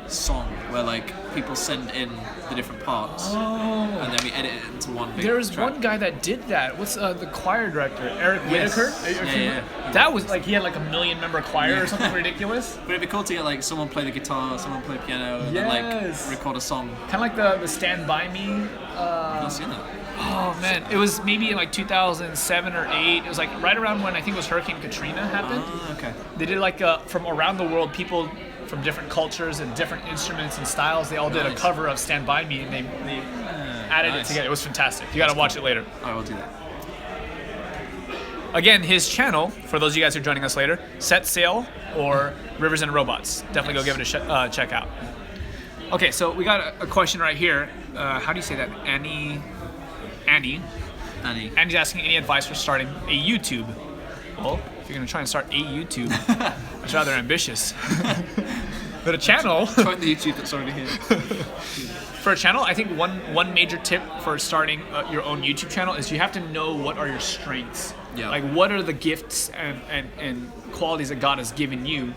song where like people send in the different parts and then we edit it into one big There was track. one guy that did that. What's the choir director? Eric Whitaker? Yeah. That was like he had like a 1 million member choir or something ridiculous. But it'd be cool to get like someone play the guitar, someone play piano, and then Yes. like record a song. Kind of like the Stand By Me. I've not seen that. Oh man, it was maybe in like 2007 or 8. It was like right around when I think it was Hurricane Katrina happened. Okay. They did like from around the world, people from different cultures and different instruments and styles. They all did a Nice. cover of Stand By Me, and they added it nice. together. It was fantastic. You got to watch it later. I will do that. Again, his channel, for those of you guys who are joining us later, Set Sail or Rivers and Robots. Definitely go give it a check out. Okay, so we got a question right here. How do you say that? Annie's asking any advice for starting a YouTube. Well, if you're going to try and start a YouTube, that's rather ambitious. But a channel, Join the YouTube that's already here. for a channel, I think one major tip for starting your own YouTube channel is you have to know what are your strengths. Yeah. Like what are the gifts and qualities that God has given you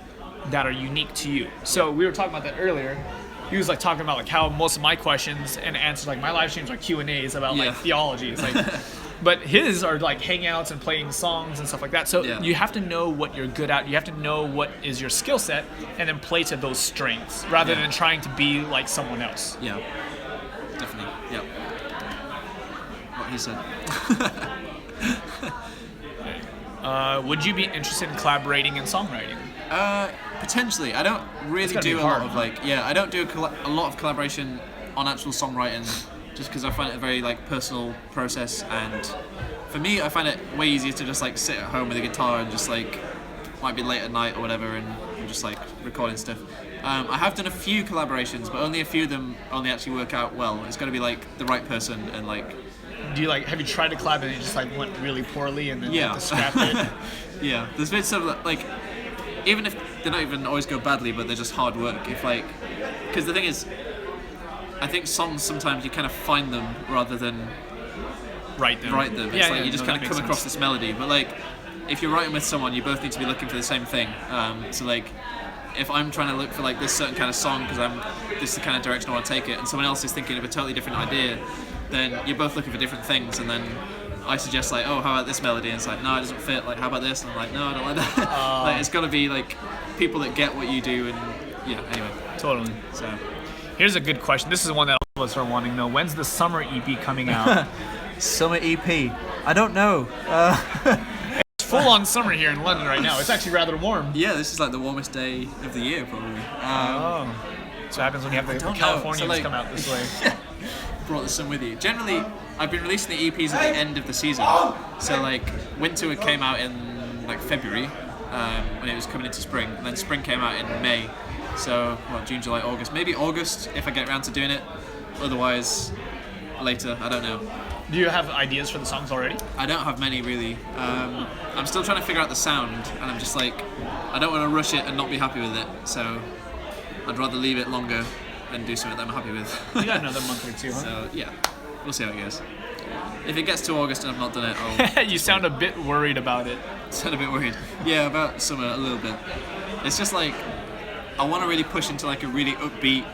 that are unique to you. So we were talking about that earlier. He was like talking about like how most of my questions and answers, like my live streams are Q&As about like theology. It's like, but his are like hangouts and playing songs and stuff like that. So you have to know what you're good at. You have to know what is your skill set and then play to those strengths rather than trying to be like someone else. Yeah. Definitely. Yep. What he said. Would you be interested in collaborating in songwriting? Potentially. I don't really gotta do be a lot hard, of like I don't do a lot of collaboration on actual songwriting just because I find it a very like personal process, and for me I find it way easier to just like sit at home with a guitar and just like might be late at night or whatever and and just like recording stuff. I have done a few collaborations, but only a few of them only actually work out well. It's got to be like the right person and like. Do you have you tried to collab and it just went really poorly and then you Yeah. have to scrap it? Yeah, there's been sort of like, even if they don't even always go badly, but they're just hard work. If because the thing is, I think songs sometimes you kind of find them rather than Write them. It's you just kind of come across this melody. But if you're writing with someone, you both need to be looking for the same thing. So if I'm trying to look for this certain kind of song because this is the kind of direction I want to take it, and someone else is thinking of a totally different idea, then you're both looking for different things. And then I suggest oh, how about this melody? And it's no, it doesn't fit. How about this? And I'm no, I don't like that. It's got to be people that get what you do, and yeah. Anyway. Totally. So here's a good question. This is one that all of us are wanting to know. When's the summer EP coming out? Summer EP. I don't know. It's full on summer here in London right now. It's actually rather warm. yeah, this is the warmest day of the year probably. So what happens when you have the don't know. Californians So, come out this way. Brought the sun with you. Generally, I've been releasing the EPs at the end of the season. So winter came out in February when it was coming into spring, and then spring came out in May. So June, July, August. Maybe August if I get around to doing it. Otherwise, later. I don't know. Do you have ideas for the songs already? I don't have many really. I'm still trying to figure out the sound, and I'm just I don't want to rush it and not be happy with it. So I'd rather leave it longer and do something that I'm happy with. You got another month or two, huh? So yeah, we'll see how it goes. If it gets to August and I've not done it, I'll You sound a bit worried about it. sound a bit worried. Yeah, about summer a little bit. It's just I want to really push into a really upbeat,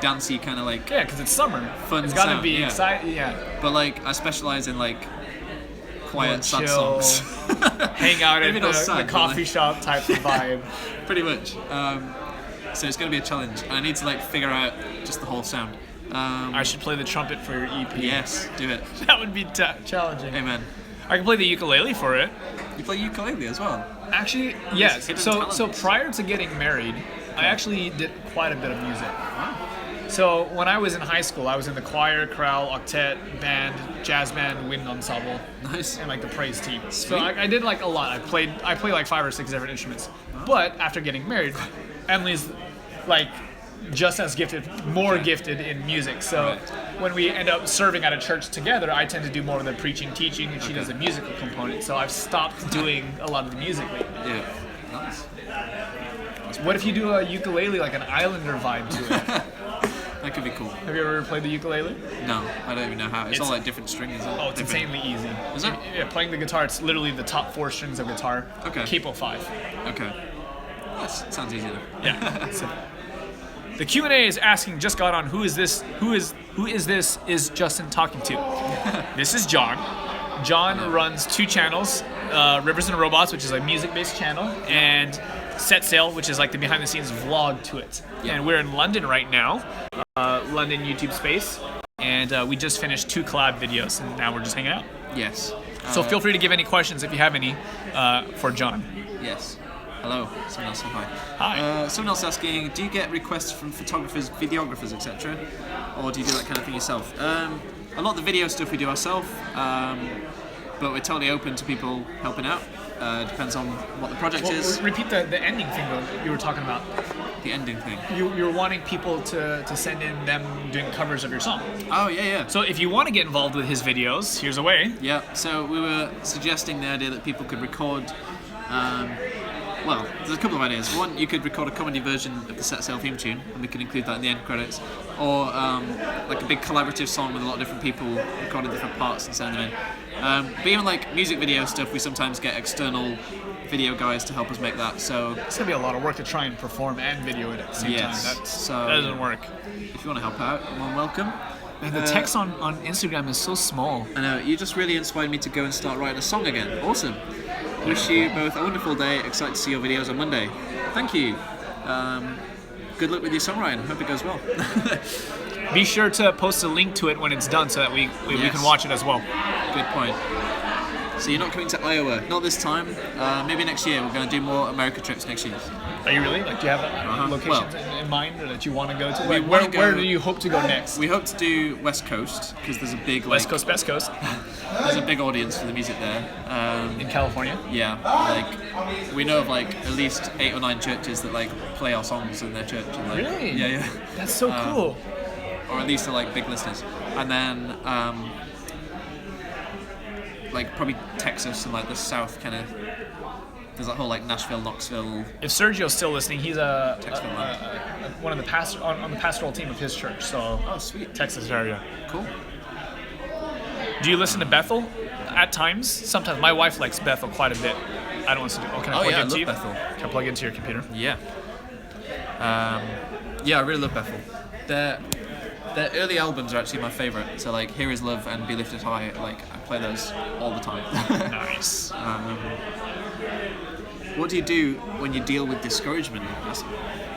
dancey kind of Yeah, because it's summer. Fun It's got to sound, be yeah. exciting. Yeah. But I specialize in quiet, More sad chill, songs. Hang out at Maybe not sad, the but, coffee shop type of vibe. Pretty much. So it's going to be a challenge, and I need to figure out just the whole sound. I should play the trumpet for your EP. Yes, do it. That would be challenging. Amen. I can play the ukulele for it. You play ukulele as well? Actually, yes. hidden So talents. prior to getting married, I actually did quite a bit of music. So when I was in high school, I was in the choir, chorale, octet, band, jazz band, wind ensemble, Nice. and the praise team. So Sweet. I did a lot. I played 5 or 6 different instruments. But after getting married, Emily's just as gifted, more gifted in music. So Right. when we end up serving at a church together, I tend to do more of the preaching, teaching, and she does the musical component. So I've stopped doing a lot of the music lately. Yeah. Nice. What if you do a ukulele, an Islander vibe to it? That could be cool. Have you ever played the ukulele? No, I don't even know how. It's It's- all different strings. Isn't it? Oh, it's Different- insanely easy. Is it? Yeah, playing the guitar, it's literally the top 4 strings of guitar. Okay. Capo 5. Okay. That sounds easy enough. Yeah. So, the Q&A is asking, just got on, who is this is Justin talking to? This is John. John runs 2 channels, Rivers and Robots, which is a music-based channel, and Set Sail, which is the behind-the-scenes vlog to it. Yeah. And we're in London right now, London YouTube space, and we just finished 2 collab videos, and now we're just hanging out. Yes. So feel free to give any questions if you have any for John. Yes. Hello. Someone else said hi. Hi. Someone else asking, do you get requests from photographers, videographers, etc., or do you do that kind of thing yourself? A lot of the video stuff we do ourselves, but we're totally open to people helping out. Depends on what the project is. Repeat the ending thing though you were talking about. The ending thing. You were wanting people to send in them doing covers of your song. Oh yeah. So if you want to get involved with his videos, here's a way. Yeah, so we were suggesting the idea that people could record, well, there's a couple of ideas. One, you could record a comedy version of the Set Sail theme tune, and we can include that in the end credits. Or a big collaborative song with a lot of different people recording different parts and sending them in. But even music video stuff, we sometimes get external video guys to help us make that. So It's gonna be a lot of work to try and perform and video it at the same Yes. time. So, that doesn't work. if you want to help out, you're more than welcome. And the text on Instagram is so small. I know, you just really inspired me to go and start writing a song again. Awesome. Wish you both a wonderful day. Excited to see your videos on Monday. Thank you. Good luck with your songwriting. Hope it goes well. Be sure to post a link to it when it's done so that we Yes. can watch it as well. Good point. So you're not coming to Iowa? Not this time. Maybe next year. We're going to do more America trips next year. Are you really? Like, do you have locations Well, in mind or that you want to go to? we Where, wanna where go- do you hope to go next? We hope to do West Coast because there's a big West Coast, Best Coast there's a big audience for the music there. in California. Yeah, like we know of like at least 8 or 9 churches that like play our songs in their church. And, like, Really? Yeah. That's so cool. Or at least are like big listeners. And then like probably Texas and like the South kind of. There's that whole like Nashville, Knoxville. If Sergio's still listening, he's Texas, one of the on the pastoral team of his church. So Oh, sweet. Texas area. Cool. Do you listen to Bethel at times? Sometimes my wife likes Bethel quite a bit. I don't listen to. Oh, can I Oh, plug yeah, I into love you? Bethel. Can I plug into your computer? Yeah. Yeah, I really love Bethel. Their early albums are actually my favourite. So like Here Is Love and Be Lifted High, like I play those all the time. Nice. What do you do when you deal with discouragement? That's a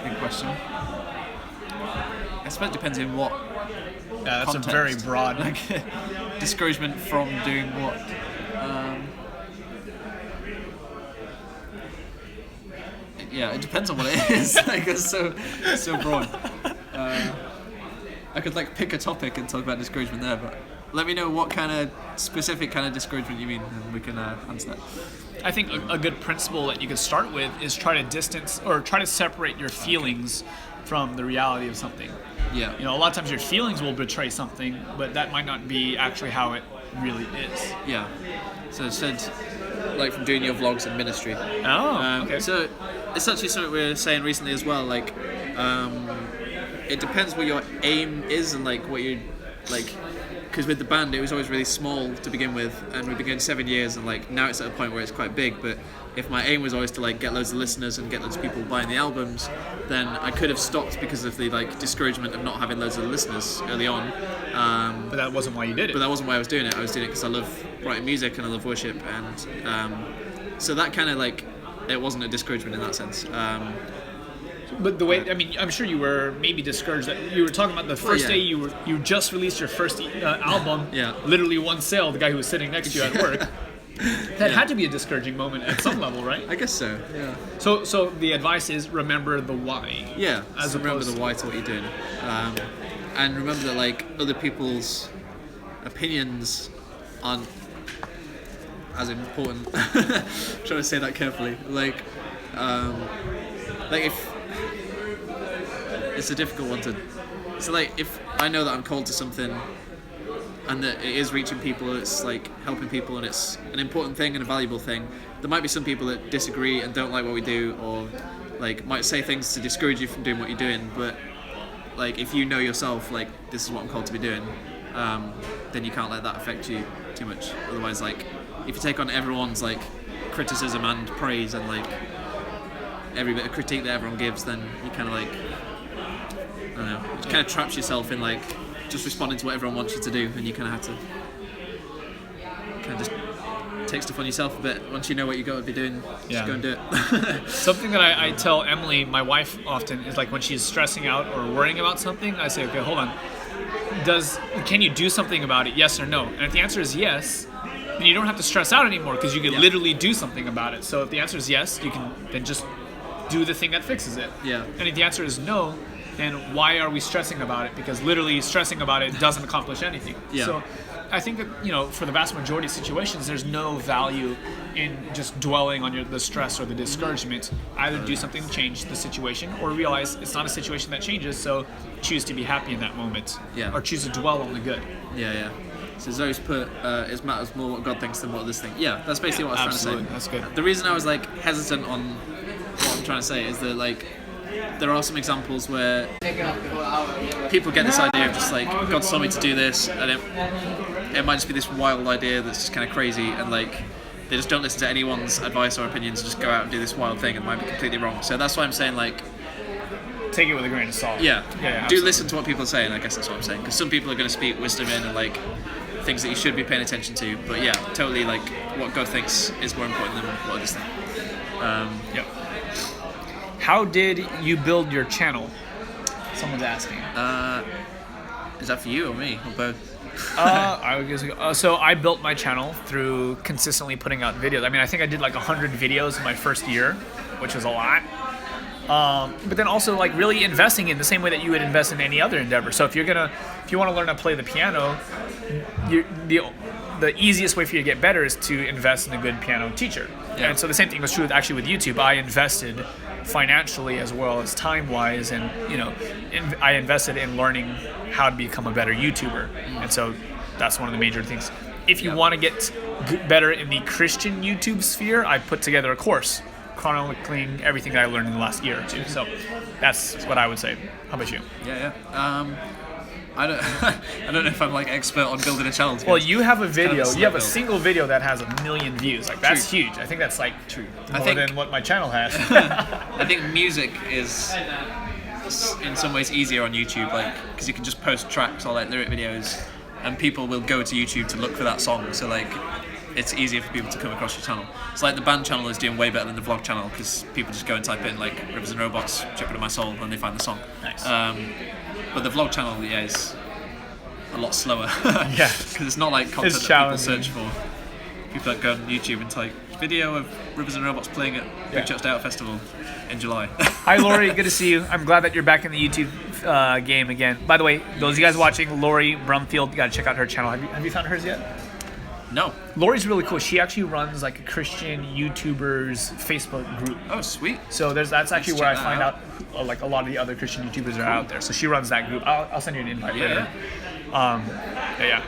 big question. I suppose it depends in what Yeah, that's context. a very broad. Like discouragement from doing what. Yeah, it depends on what it is. Like it's so broad. I could like pick a topic and talk about discouragement there, but let me know what kind of specific kind of discouragement you mean, and we can answer that. I think a good principle that you could start with is try to separate your feelings from the reality of something. Yeah. You know, a lot of times your feelings will betray something, but that might not be actually how it really is. Yeah. So instead, like from doing your vlogs and ministry. Oh, okay. So it's actually something we were saying recently as well. Like, it depends what your aim is and like what you like. Because with the band, it was always really small to begin with, and we've been going 7 years, and like now it's at a point where it's quite big. But if my aim was always to like get loads of listeners and get loads of people buying the albums, then I could have stopped because of the like discouragement of not having loads of listeners early on. But that wasn't why you did it. But that wasn't why I was doing it. I was doing it because I love writing music and I love worship, and so that kind of like it wasn't a discouragement in that sense. But the way, I mean, I'm sure you were maybe discouraged that you were talking about the first yeah. day you just released your first album. Yeah. Literally one sale. The guy who was sitting next to you at work. That had to be a discouraging moment at some level, right? I guess so. Yeah. So the advice is remember the why. Yeah. As So remember opposed the why to what you're doing, and remember that like other people's opinions aren't as important. I'm trying to say that carefully. Like if it's a difficult one to. So like if I know that I'm called to something and that it is reaching people, it's like helping people and it's an important thing and a valuable thing, there might be some people that disagree and don't like what we do, or like might say things to discourage you from doing what you're doing, but like if you know yourself like this is what I'm called to be doing, then you can't let that affect you too much. Otherwise, like if you take on everyone's like criticism and praise and like every bit of critique that everyone gives, then you kind of like I don't know, it kind of traps yourself in like just responding to what everyone wants you to do, and you kind of have to kind of just take stuff on yourself a bit. Once you know what you got to be doing, just Yeah. go and do it. Something that I tell Emily, my wife, often is like when she's stressing out or worrying about something, I say, okay, hold on. Can you do something about it? Yes or no? And if the answer is yes, then you don't have to stress out anymore because you can Yeah. literally do something about it. So if the answer is yes, you can then just do the thing that fixes it. Yeah. And if the answer is no, then why are we stressing about it? Because literally stressing about it doesn't accomplish anything. Yeah. So I think that, you know, for the vast majority of situations, there's no value in just dwelling on the stress or the discouragement. Either do something to change the situation or realize it's not a situation that changes, so choose to be happy in that moment. Yeah. Or choose to dwell on the good. Yeah. So Zoe's put, it matters more what God thinks than what others think. Yeah, that's basically what I was Absolutely, trying to say. that's good. The reason I was like hesitant on what I'm trying to say is that like there are some examples where people get this idea of just like God told me to do this, and it might just be this wild idea that's just kind of crazy, and like they just don't listen to anyone's advice or opinions and just go out and do this wild thing and might be completely wrong. So that's why I'm saying like Take it with a grain of salt. yeah, do absolutely. listen to what people are saying. I guess that's what I'm saying, because some people are going to speak wisdom in and like things that you should be paying attention to. But yeah, totally like what God thinks is more important than what others think. Yep. How did you build your channel? Someone's asking. Is that for you or me or both? So I built my channel through consistently putting out videos. I mean, I think I did like 100 videos in my first year, which was a lot. but then also like really investing in the same way that you would invest in any other endeavor. So if you want to learn to play the piano, the easiest way for you to get better is to invest in a good piano teacher. Yeah. And so the same thing was true with YouTube. I invested financially as well as time-wise, and I invested in learning how to become a better YouTuber. And so that's one of the major things. If you want to get better in the Christian YouTube sphere, I put together a course chronicling everything that I learned in the last year or two. So that's what I would say. How about you? Yeah. I don't know if I'm like expert on building a channel. Well, you have a video. kind of a You have a build. single video that has 1 million views. Like that's True. huge. I think that's like more think- than what my channel has. I think music is in some ways easier on YouTube, like because you can just post tracks or like lyric videos, and people will go to YouTube to look for that song. So like, it's easier for people to come across your channel. It's like the band channel is doing way better than the vlog channel because people just go and type in like Rivers and Robots, Shepherd of My Soul, and they find the song. Nice. But the vlog channel, is a lot slower. Yeah. Because it's not like content It's that people challenging. search for. People that go on YouTube and type video of Rivers and Robots playing at Big Church Day Out Festival in July. Hi, Lori. Good to see you. I'm glad that you're back in the YouTube game again. By the way, those of you guys watching, Lori Brumfield, you got to check out her channel. Have you found hers yet? No. Lori's really cool. She actually runs like a Christian YouTubers Facebook group. Oh, sweet. So that's actually where I check that find out. out like a lot of the other Christian YouTubers are out there. So she runs that group. I'll send you an invite later.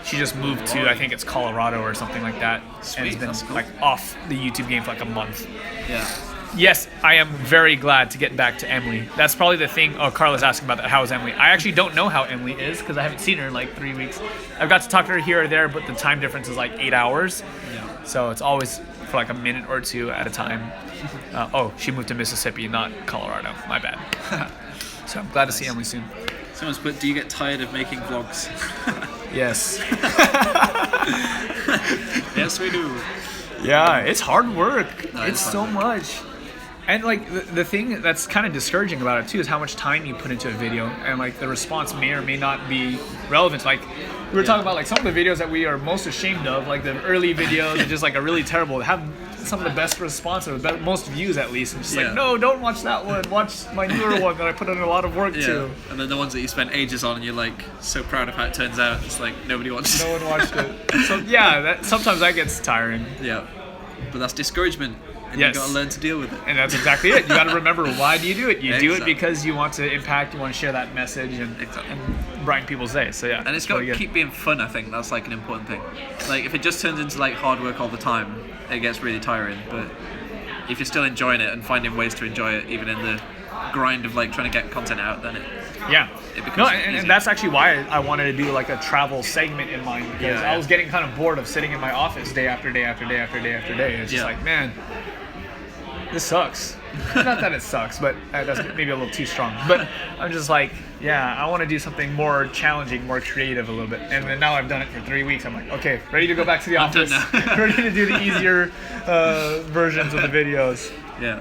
She just moved to, I think it's Colorado or something like that. Sweet, And has been that's cool. like off the YouTube game for like a month. Yeah. Yes, I am very glad to get back to Emily. That's probably the thing. Oh, Carla's asking about that. How is Emily? I actually don't know how Emily is because I haven't seen her in like 3 weeks. I've got to talk to her here or there, but the time difference is like 8 hours. Yeah. So it's always for like a minute or two at a time. She moved to Mississippi, not Colorado. My bad. So I'm glad to see Emily soon. Someone's put, do you get tired of making vlogs? Yes. Yes, we do. Yeah, it's hard work. No, It's it's so hard work. much. And like the thing that's kind of discouraging about it too is how much time you put into a video, and like the response may or may not be relevant. Like we were talking about, like some of the videos that we are most ashamed of, like the early videos are just like are really terrible. They have some of the best response or the most views at least. And just Yeah. like, no, don't watch that one. Watch my newer one that I put in a lot of work Yeah. to. And then the ones that you spent ages on and you're like so proud of how it turns out, it's like nobody watches. No one watched it. So yeah, sometimes that gets tiring. Yeah. But that's discouragement. And Yes. you gotta learn to deal with it. And that's exactly it. You got to remember, why do you do it? You do it Exactly. because you want to impact, you want to share that message and brighten people's day. So yeah, And it's got really to good. keep being fun, I think. That's like an important thing. Like if it just turns into like hard work all the time, it gets really tiring. But if you're still enjoying it and finding ways to enjoy it, even in the grind of like trying to get content out, then Yeah. it becomes No, and easier. that's actually why I wanted to do like a travel segment in mind, because Yeah, I was getting kind of bored of sitting in my office day after day after day after day after day. It's just Yeah. like, man, this sucks. Not that it sucks, but that's maybe a little too strong. But I'm just like, yeah, I want to do something more challenging, more creative a little bit. And then now I've done it for 3 weeks. I'm like, okay, ready to go back to the I'm done office. now. Ready to do the easier versions of the videos. Yeah.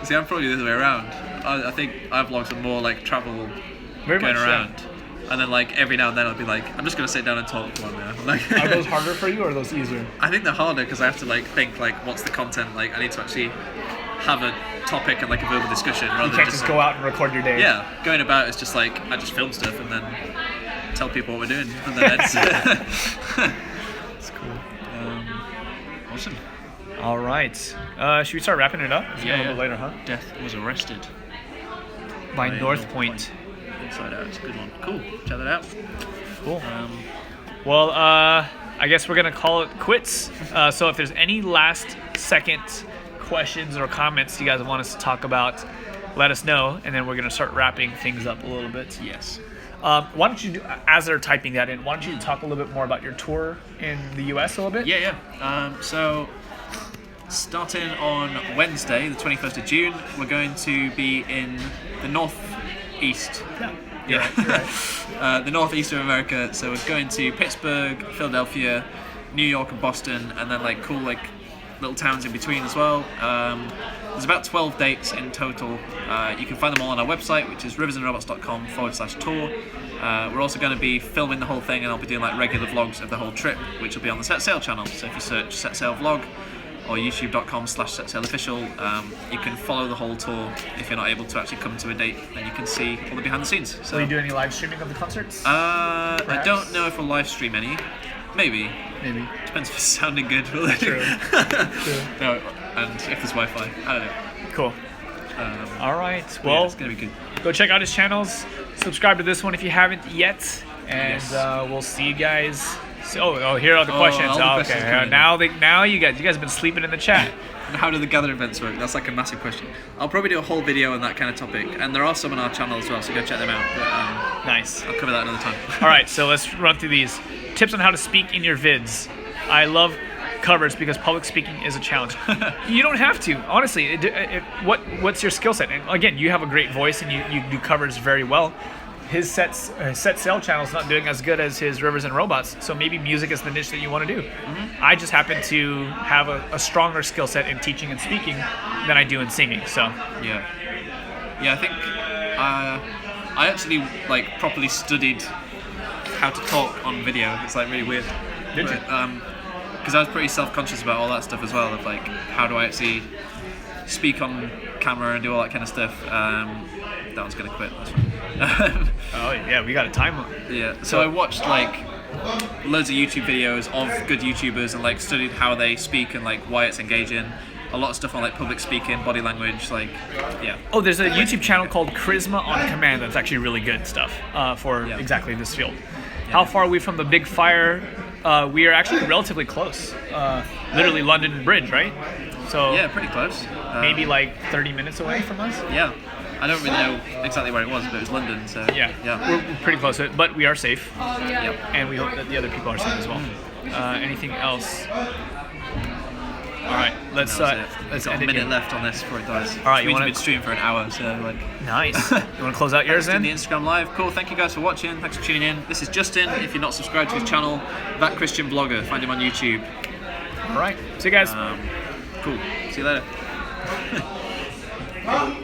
See, I'm probably the other way around. I think our vlogs are more like travel Very going much around. And then like every now and then I'll be like, I'm just gonna sit down and talk for one now. Like, Are those harder for you or are those easier? I think they're harder because I have to like think like what's the content, like I need to actually have a topic and like a verbal discussion rather You than can't just go out and record your day. Yeah, going about is just like I just film stuff and then tell people what we're doing and then it's It's cool. awesome. All right. Should we start wrapping it up? It's getting a little bit later, huh? Death was arrested By by North North Point. Inside Out. It's a good one. Cool. Check that out. Cool. Well, I guess we're gonna call it quits. So if there's any last second questions or comments you guys want us to talk about, let us know, and then we're gonna start wrapping things up a little bit. Yes. Why don't you, as they're typing that in, why don't you talk a little bit more about your tour in the U.S. a little bit? Yeah. So starting on Wednesday, the 21st of June, we're going to be in the northeast. Yeah. You're right. The northeast of America. So we're going to Pittsburgh, Philadelphia, New York, and Boston, and then like cool like little towns in between as well. There's about 12 dates in total. You can find them all on our website, which is riversandrobots.com/tour. We're also going to be filming the whole thing, and I'll be doing like regular vlogs of the whole trip, which will be on the Set Sail channel. So if you search Set Sail vlog or youtube.com/setsailofficial. You can follow the whole tour. If you're not able to actually come to a date, then you can see all the behind the scenes. So Will you do any live streaming of the concerts? I don't know if we'll live stream any. Maybe. Maybe. Depends if it's sounding good. Will it? True. No, and if there's Wi-Fi. I don't know. Cool. All right. But Well, yeah, it's gonna be good. go check out his channels. Subscribe to this one if you haven't yet, and Yes. we'll see you guys. So, here are the Oh, questions. all the Oh, questions okay. coming. Now you guys have been sleeping in the chat. And how do the gather events work? That's like a massive question. I'll probably do a whole video on that kind of topic, and there are some on our channel as well, so go check them out. But Nice. I'll cover that another time. All right, so let's run through these. Tips on how to speak in your vids. I love covers because public speaking is a challenge. You don't have to, honestly. What's your skill set? And again, you have a great voice and you do covers very well. His set sail channel is not doing as good as his Rivers and Robots, so maybe music is the niche that you want to do. I just happen to have a stronger skill set in teaching and speaking than I do in singing. So Yeah, I think I actually like properly studied how to talk on video. It's like really weird. Did you? Because I was pretty self-conscious about all that stuff as well. Of like, how do I actually speak on camera and do all that kind of stuff? That one's gonna quit. That's fine. oh yeah, we got a time limit. Yeah. So I watched like loads of YouTube videos of good YouTubers and like studied how they speak and like why it's engaging. A lot of stuff on like public speaking, body language, like yeah. Oh, there's a YouTube channel called Charisma on Command that's actually really good stuff for Yeah. exactly this field. How far are we from the big fire? We are actually relatively close. Literally London Bridge, right? So Yeah, pretty close. maybe like 30 minutes away from us. Yeah. I don't really know exactly where it was, but it was London, so Yeah, yeah. We're pretty close to it, but we are safe, Yep. and we hope that the other people are safe as well. Anything else? All right, let's That was it. let's We've got end a it minute here. left on this before it dies. All right, you We've wanna- been streaming for an hour, so like. Nice. You want to close out yours In the then? Instagram live. Cool. Thank you guys for watching. Thanks for tuning in. This is Justin. If you're not subscribed to his channel, That Christian Vlogger. Find him on YouTube. All right, see you guys. Cool. See you later.